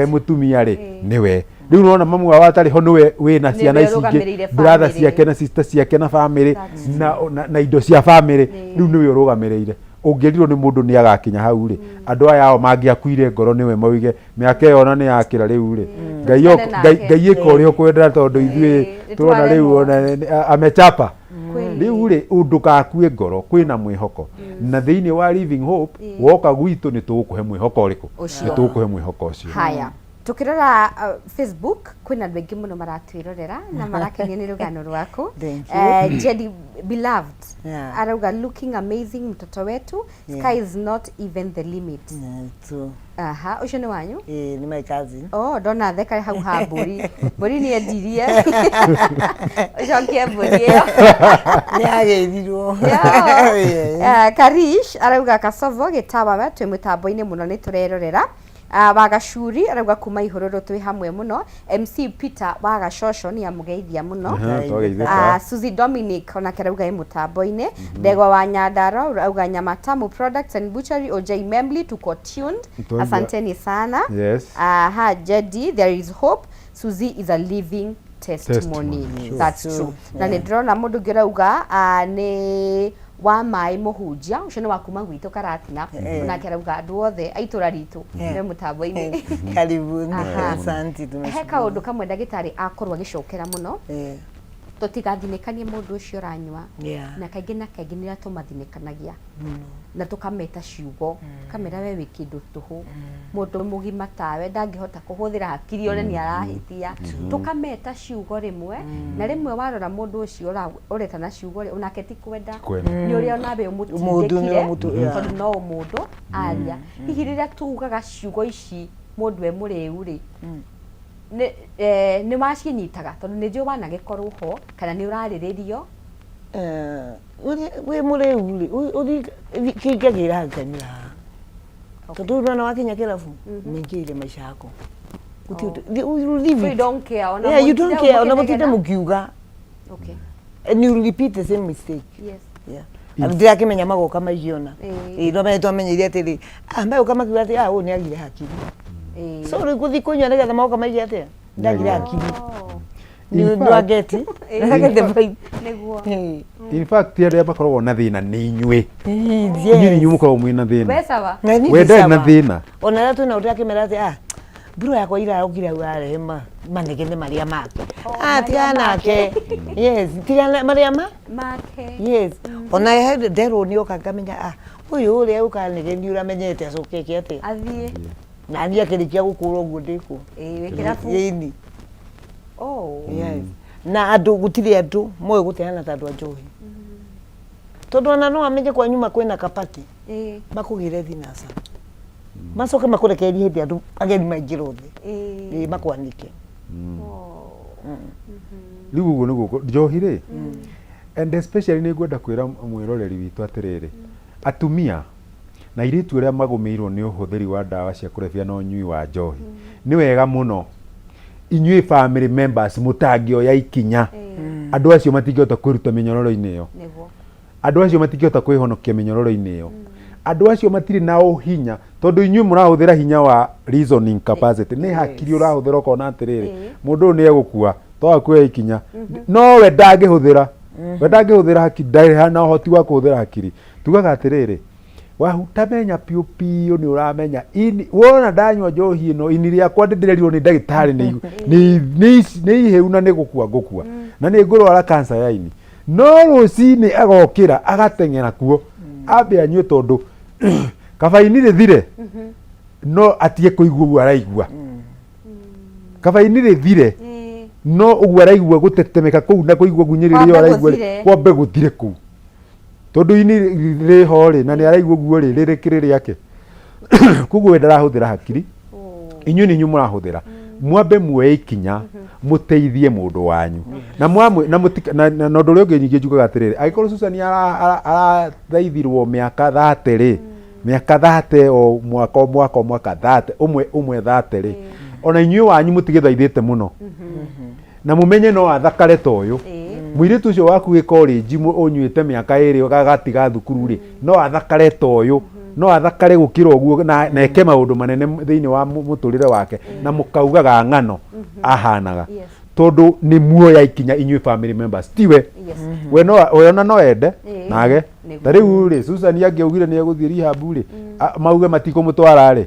C: mutumia ri niwe riu nona mamu wa atari ho niwe wina ciana icingi brother ciake na sister ciake na family na indo cia family riu niwe urugamirire ungirirwo ni mundu ni agakinya hau ri andu aya ao mangiakuire ngoro niwe mauge miaka iyo ona ni yakira riu ri Ngai ikorio kwendera tondu ithui turona riu ona amechapa riu ri ndukakue ngoro kwina mwihoko na thiini wa Living Hope woka gwitu ni tugukuhe mwihoko uriku ni tugukuhe mwihoko ucio
A: haya tukirora Facebook kwina andu aingi muno maratwirorera na marakenia ni rugano rwaku Jedi beloved arauga looking amazing mtoto wetu sky is not even the limit aha ucio ni wanyu
B: ni my cousin
A: ndona theka hau ha mburi ni endirie ucokie mburi iyo
B: ni ageithirwo
A: Karish arauga Kasovo gitawa twi mutambo-ini muno ni turerorera Wagacuri arauga kuma ihururu twi hamwe muno MC Peter Wagacocco ni amugeithia muno Suzy Dominic ona kerauga mutambo-ini Ndegwa wa Nyandaro arauga Nyamatamu Products and Butchery OJ Membly tuko tuned asanteni sana Jedi there is hope Suzy is a living testimony. That's true na ni drona mundu ngirauga ni wa mai muhunjia ucio ni wakuma gwitu Karatina na kerauga andu othe aitura ritu ni mutambo-ini
B: karibu asante
A: he kaundu kamwe ndagitari akorwo agicokera muno tutigathinikanie mundu ucio ranywa na kaingi na kaingi ni atumathinikanagia na tukameta ciugo kamera we wikindu tuhu mundu mugima tawe ndangihota kuhuthira hakiri one ni arahitia tukameta ciugo rimwe na rimwe warora mundu ucio ureta na ciugo unake ti kwenda ni uria onabe umutindikire tondu no mundu aria hihi riria tugaga ciugo ici mundu we muriu ri ni wacinyitaga tondu ni ndio wanagikorwo ho kana ni urariririo
B: we muriu ri uri kingagira ngamira tondu na wakinya kirabu mingire maisha yako
A: you don't care
B: you don't care ona mutinde mukiuga and you repeat the same mistake ndira kimenya magoka maigiona no metwa menyeria atiri ambaye ukamakiuga ati u ni agire hakiri so rikuthi kunywa nigetha magoka maigi atia ndagire hakiri ni ageti
A: niguo
C: in fact aria bakoragwo na thina ni inywe inywe mukoragwo mwina thina
A: besawa
C: wenda na thina
B: ona ratu na utakimera ati bro yakwa ira ukira urarema manegene maria make tigana nake yes tigana maria
A: make
B: yes ona he ndero ni okangamenya uyu uri ukanegeni uramenyete acokeke ati
A: athie
B: na ndia kirikia gukura uguo ndiku
A: wikirabu
B: yini yes na andu gutire andu moyo guteana ta andu anjohi tondu ona no amenye kwa nyuma kwina kapati makugire thinasa macoke makurekerie hindi andu ageni maingi rothe makwanike
C: riu uguo niguo njohi ri and especially ni ngwenda kwira mwiroreri witu atiriri atumia na iritu ria magumirwo ni uhuthiri wa dawa cia kurebia no nyui wa njohi ni wega muno inyui family members mutangio ya ikinya andu acio matingihota kwiruta minyororo-ini iyo andu acio matingihota kwihonokia minyororo-ini iyo andu acio matiri na hinya tondu inyu murahuthira hinya wa reasoning capacity ni hakiri urahuthira kona atiriri mundu ni egukua to akuya ikinya no we ndangihuthira hakiri ndari na uhoti wa kuhuthira hakiri tugaga atiriri wahutamenya piu piu ni uramenya ini wona ndanywa njohi ino ini riakwa ndirerirwo ni ndagitari ni heuna ni gukua na ni ngurwara cancer ya ini no rucini agokira agatengera kuo ambe anyue tondu kabaini rithire no atie kuigua araigua kabaini rithire no ugua araigua gutetemeka kuu na kuigua gunyirire araigua kwambe guthire kuu tondu ini riho ri na ni araigua guo ri ririkiri yake kuguo ndarahuthira hakiri inyu ni nyu murahuthira mwambe muoye ikinya muteithie mundu wanyu na mwamwe na nondu ri ungi nyingi njugaga atiriri agikoro Susan ara thaithirwo miaka 30 ri miaka 30 o mwaka 30 umwe 30 ri ona inyu wanyu mutigithaithite muno na mumenye no athakare toyo mwiritu ucio waku gi college unyuite miaka 2 gagatiga thukuru ri no athakare toyo no athakare gukira uguo na eke maundu manene thiini wa muturire wake na mukaugaga ng'ano ahanaga tondu ni muoya ikinya inyui family members tiwe we no ende nage tariu ri Susan angiaugire ni eguthie rehab ri mauge matikumutwara ri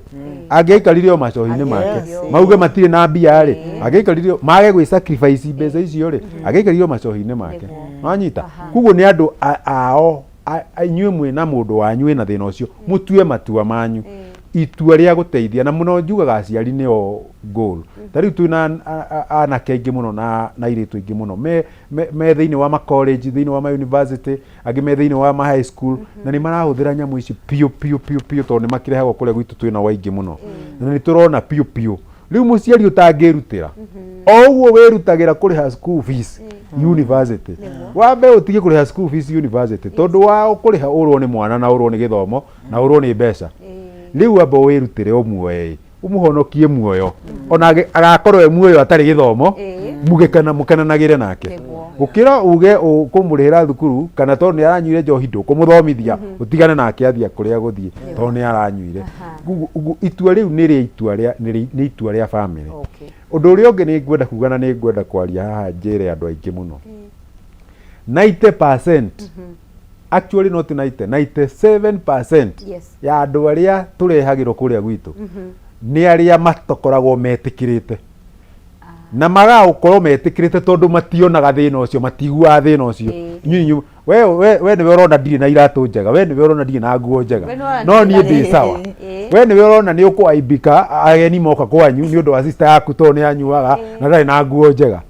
C: angiaikarire o macohi-ini make mauge matire na mbia ri angiaikarire mage gwi sacrifice mbeca icio ri angiaikarire o macohi-ini make wanyita kuguo ni andu ao inyue mwe na mundu wanyu na thina ucio mutue matua manyu itua ria guteithia na muno njugaga aciari ni o goal tariu twina anake aingi muno na iritu aingi muno me thiini wa ma college thiini wa ma university angi me thiini wa ma high school na ni marahuthira nyamu ici piu tondu ni makirehagwo kuria gwitu twina waingi muno na ni turona piu riu muciari utangirutira o uguo wirutagira kuriha school fees university wambe utige kuriha school fees university tondu wa kuriha urwo ni mwana na urwo ni githomo na urwo ni mbeca riu amba wirutire umuoye umuhonokie muoyo ona agakorwo muoyo atari githomo mukenanagire nake ukira uge ukumurihira thukuru kana tondu ni aranyuire njohi ndukumuthomithia utigane nake athia kuria guthie tondu ni aranyuire itua riu ni itua ria family undu uria ungi ni ngwenda kuga na ni ngwenda kwaria haha njire andu aingi muno 90% actually not 97% ya andu aria turehagirwo kuria gwitu ni aria matokoragwo metikirite na magaukorwo metikirite tondu mationaga thina ucio matiguaga thina ucio nyinyu we ni urona ndiri na iratu njega we ni urona ndiri na nguo njega no nie ndi sawa we ni urona ni ukuaibika ageni moka kwanyu ni undu wa sister yaku to ni anyuaga na ndari na nguo njega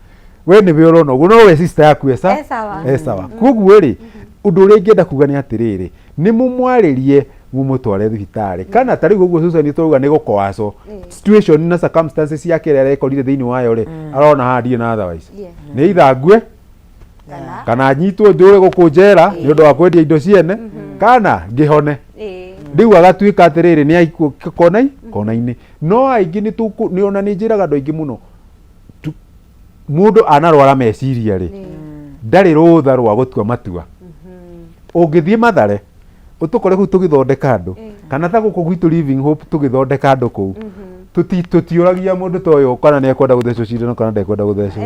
C: we ni urona uguo no we sister yaku sawa kuguo ri undu uria ngenda kuga ni atiriri ni mumwaririe mumutware thibitari kana tari guguo Susan turuga ni gukoaco situation na circumstances yake ria rekorire thiini wayo ri arona handi na otherwise ni ithangue kana nyitwo ndure gukunjera ni undu wa kwendia indo ciene kana ngihone riu agatuika atiriri ni aikuo kona-ini no aingi ni ona ni njiraga andu aingi muno mundu anarwara meciria ri ndari rutha rwa gutua matua ungithie Mathare utukore ku tugithondeka andu kana ta guku gwitu Living Hope tugithondeka andu ku tutiuragia mundu toyo kana ni ekwenda guthecwo cindano kana ndekwenda guthecwo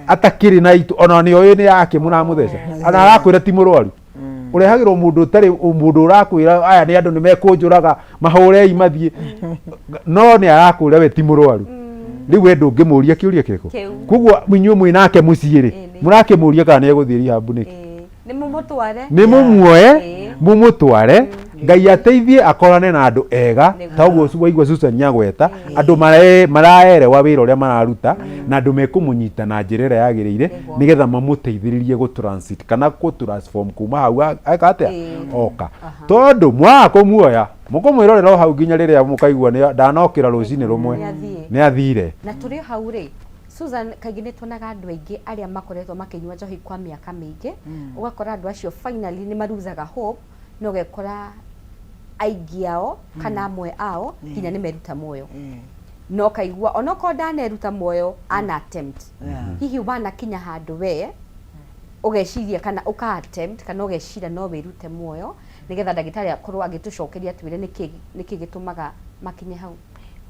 C: atakiri na itu ona ni oyo ni yake muramutheca ana arakwira ti murwaru urehagirwo mundu tari mundu urakwira aya ni andu ni mekunjuraga mahurei mathie no ni arakwira we ti murwaru riu we ndungimuria kiuria kiriko kuguo minyu mwi nake muciiri murakimuria kana ni eguthie rehab niki ni mumuoye mumutware Ngai ateithie akorane na andu ega ta uguo waigua Susan nyagweta andu maraerewa wira uria mararuta na andu mekumunyita na njira ĩrĩa yagĩrĩire nigetha mamuteithĩrĩrie gu transit kana gu transform kuma hau akatea oka tondu mwaga kumuoya mukumwirorera hau nginya rĩrĩa mukaigua ndanokĩra rũcinĩ rumwe ni athire
A: na turi hau ri Susan kaingĩ nĩ tuonaga andũ aingĩ arĩa makoretwo makĩnyua njohi kwa mĩaka mĩingĩ ugakora andũ acio finally nĩ maruzaga hope no gekora aingĩ ao kana amwe ao nginya nĩ meruta muoyo no kaigua onoko ndaneruta muoyo ana attempt hihi wanakinya handũ we ugeciria kana uka attempt kana ugecira no wirute muoyo nigetha ndagitari akorwo agitucokeria atwire niki gitumaga makinye hau?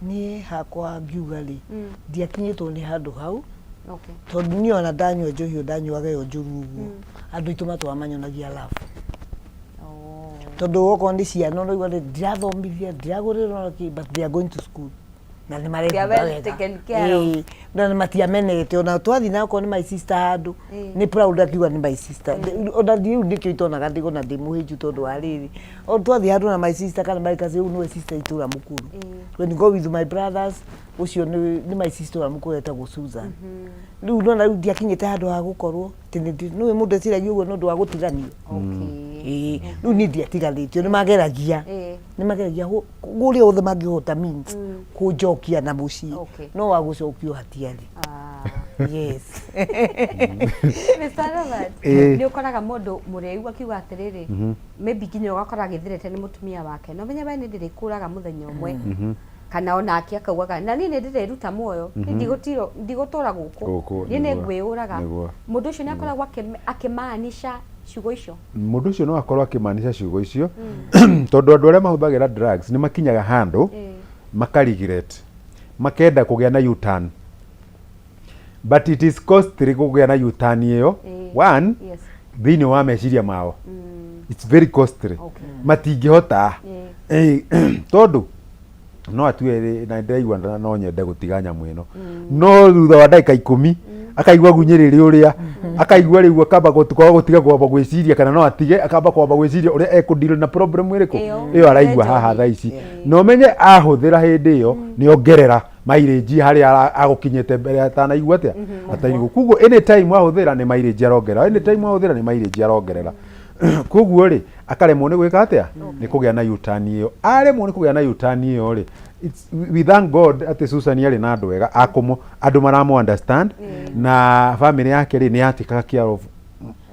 B: Ni hakwa ngiuga ri ndiakinyitwo ni handu hau. Okay. Tondu ni ona ndanyua njohi ndanyuaga yo njuru uguo andu itu matwamanyonagia lafu. Tondu woko ndi ciana no igwa ndirathomithia ndiragurira ki but they are going to school. Na ni mareka na ni matiamenete ona twathi nako ni my sister handu ni proud akiwa ni my sister ona ndiu ndikio itonaga ndigo na ndimuhiju tondu ariri o twathi handu na my sister kana my cousin no sister itura mukuru when you go with my brothers ucio ni my sister wa mukuru etagwo Susan riu nona riu ndiakinyite handu ha gukorwo no mundu eciragia uguo no ndu wa gutiganio. Okay. Riu ni ndiatiganitio ni mageragia guria othe mangihota means kujokia na muci no wa gucokio hatiari. Yes.
A: Mr. Robert, ni ukoraga mundu muriu akiuga atiriri maybe nginya ugakora githirete ni mutumia wake no menya bani ndirikuraga muthenya umwe kana ona aki akaugaga na ni ndiriruta muoyo ndigutũra guku ni ngwiuraga mundu ucio ni akoragwo akimaanisha ciugo icio.
C: Mundu ucio no akorwo akimaanisha ciugo icio tondu andu aria mahuthagira drugs ni makinyaga handu makarigrete makenda kugia na U-turn but it is costly kugia na U-turn iyo one thini wa meciria mao it's very costly matingihota tondu no atue na ndaigua no nyende gutiganya mwino no thutha wa ndagika 10 akaigua gunyiriri uria akaigua riu akamba gutiga kwamba gwiciria kana no atige akamba kwamba gwiciria uria ekudilo na problem iriku iyo araigua haha tha ici no menye ahuthira hindi iyo ni ongerera mileage hari agukinyete mbere atanaigua atia ataini kuguo anytime ahuthira ni mileage arongerera anytime ahuthira ni mileage arongerera kuguo ri akaremwo ni gwika atia ni kugia na U-turn iyo aremwo ni kugia na U-turn iyo ri we thank God ati Susan yari na andu wega andu maramu understand na family yake ri ni atika care of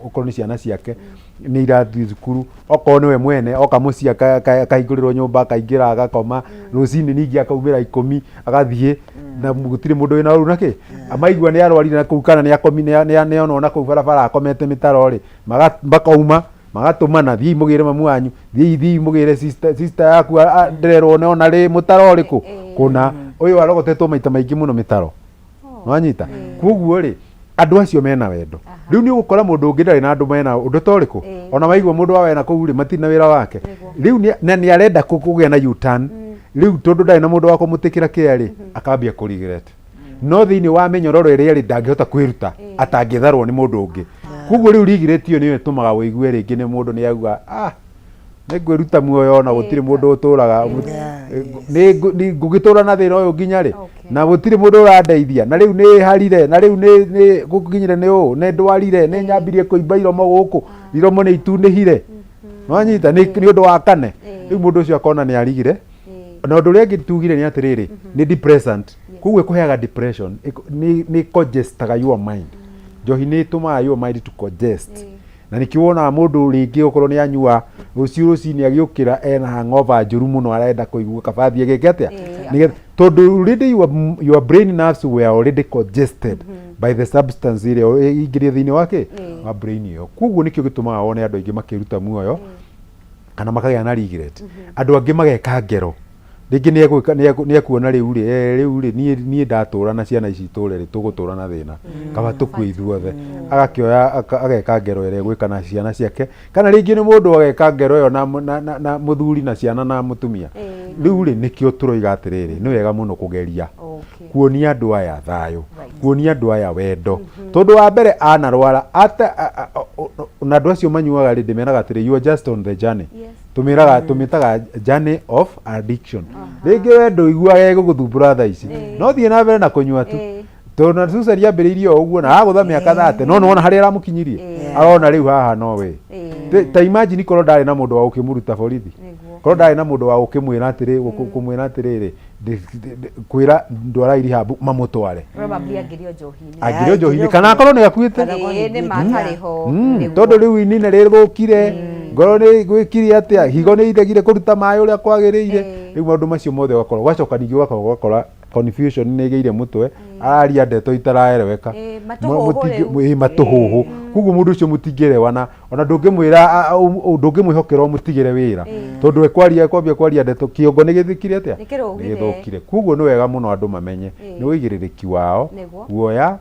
C: ukoroni ciana ciake ni irathi thukuru oko niwe mwene oka mucia kaigurirwo nyumba kaingira agakoma rucini ningi akaumira 10 agathie na gutire mundu wina uru naki amaigua ni arwarire na kuu kana ni akomi ni ona kuu barabara akomete mitaro ri makauma magatumana thii mugire mamu wanyu thii mugire sister yaku ndererwo ona ri mutaro riku kuna uyu arogotetwo maita maingi muno mitaro nwanyita kuguo ri andu acio mena wendo riu ni ugukora mundu ungi ndari na andu mena undu toriku ona maigua mundu wa wena kuu ri matina wira wake riu ni arenda kugia na U-turn riu tondu ndari na mundu wa kumutikira kiari akambia kurigrete no thini wa menyororo iri ri ndangihota kwiruta atangitharwo ni mundu ungi kuguo riu rigretio niwe tumaga wigue ringi ni mundu ni augua ni ngwiruta muoyo ona gutire mundu uturaga ni ngugitura na thina uyu nginya ri na gutire mundu urandeithia na riu ni harire na riu ni gukinyire ni ni ndwarire ni nyambirie kuimba iromo guku iromo ni itunihire nwanyita ni undu wa kane riu mundu ucio akona ni arigire na undu ria ngitugire ni atiriri ni depressant kuguo kuheaga depression ni congestaga your mind njohi ni tumaga your mind to congest na nikiwona mundu ringi ukorwo ni anyua rucini agiukira ena hangover njuru muno arenda kuigua kabathie gike atia tondu already your brain nerves were already congested by the substance ile ingirie thini wake wa brain yo kuguo nikio gitumaga wone andu aingi makiruta muoyo kana makagia na regret andu angi mageka ngero ringi ni ekuona riu ri nie ndatura na ciana ici ture ri tugutura na thina kaba tukue ithuothe agakioya ageka ngero ire gwika na ciana ciake kana ringi ni mundu ageka ngero yo na muthuri na ciana na mutumia riu ri nikio turoiga atiriri ni wega muno kugeria kuonia andu aya thayo kuonia andu aya wendo tondu wa mbere anarwara na andu acio manyuaga ri ndimeraga atiri you are just on the journey tumitaga journey of addiction ringi wendo iguaga guguthumbura tha ici no thie na mbere na kunyua tu tondu na Susan yambiriirie uguo na agutha miaka 30 no nona haria aramukinyirie arona riu haha no we ta imagine korwo ndari na mundu wa ukimuruta borithi korwo ndari na mundu wa ukimwira atiri kumwira atiriri kwira ndwara iri habu mamutware
A: probably agirio njohini
C: kana akorwo ni akuite
A: ni matari ho
C: tondu riu inine rirugukire ngoro ni gwikiri atia higo ni iregire kuruta mayo uria kwagiriire riu maundu macio mothe ugakorwo gwacoka ningi ugakora confusion negeire mutwe aria ndeto itaraereweka matuhuhu kugu mundu ucio mutingerewana ona ndungimwira ndungimwihokera mutigire wira tondu ekwaria kwaria ndeto kiongo nigithikire atia nigithukire kugu ni wega muno andu mamenye ni wigiririki wao guoya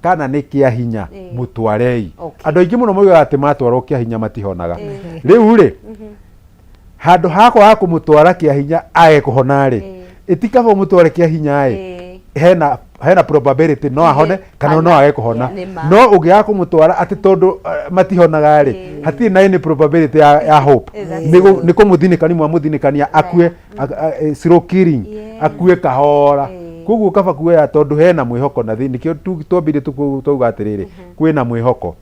C: kana ni kia hinya mutwarei andu aingi muno moiga ati matwarwo kia hinya matihonaga riu ri handu hako ha kumutwara kia hinya age kuhona ri itikaba mutware kia hinya hena probability no ahone kana no age kuhona no ugia kumutwara ati tondu matihonaga ri hati na ni probability ya hope niko muthinikani mwa muthinikania akue slow killing akue kahora kugu kaba kuya tondu hena mwihoko na thini kio twambire tuga atiriri kwina mwihoko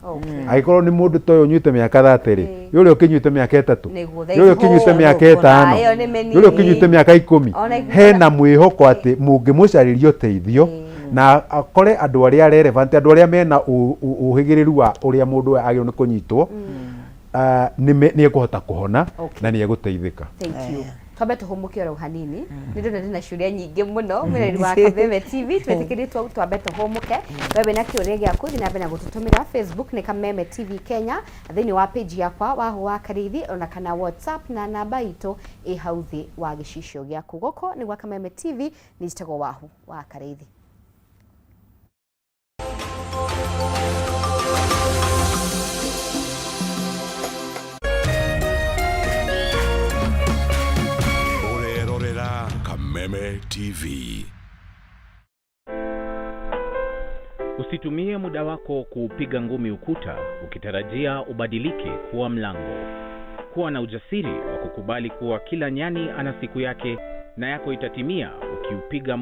C: agikorwo ni mundu toyo nyuite miaka 30 ri yuri ukinyuite miaka 3 yuri ukinyuite miaka 5 yuri ukinyuite miaka 10 hena mwihoko ati mungimucaririo teithio na akore andu aria relevant andu aria mena uhigiriru wa uria mundu agio ni kunyitwo ni ekuhota kuhona na ni eguteithika.
A: Thank you. Twabe tuhumuke ro hanini ndina ndina shuria nyingi muno mwireri wa Kameme TV twetikiritwo twabe tuhumuke wewe na kiuria giaku thina bena gututumira Facebook ni Kameme TV Kenya thini wa page yakwa wahu wa Karithi ona kana WhatsApp na namba itu ihauthi wa gicisho giaku goko ni gwa Kameme TV ni jitago wahu wa Karithi.
D: Kameme TV.
J: Usitumie muda wako kupiga ngumi ukuta ukitarajia ubadilike kuwa mlango. Kuwa na ujasiri wa kukubali kuwa kila nyani ana siku yake na yako itatimia ukiupiga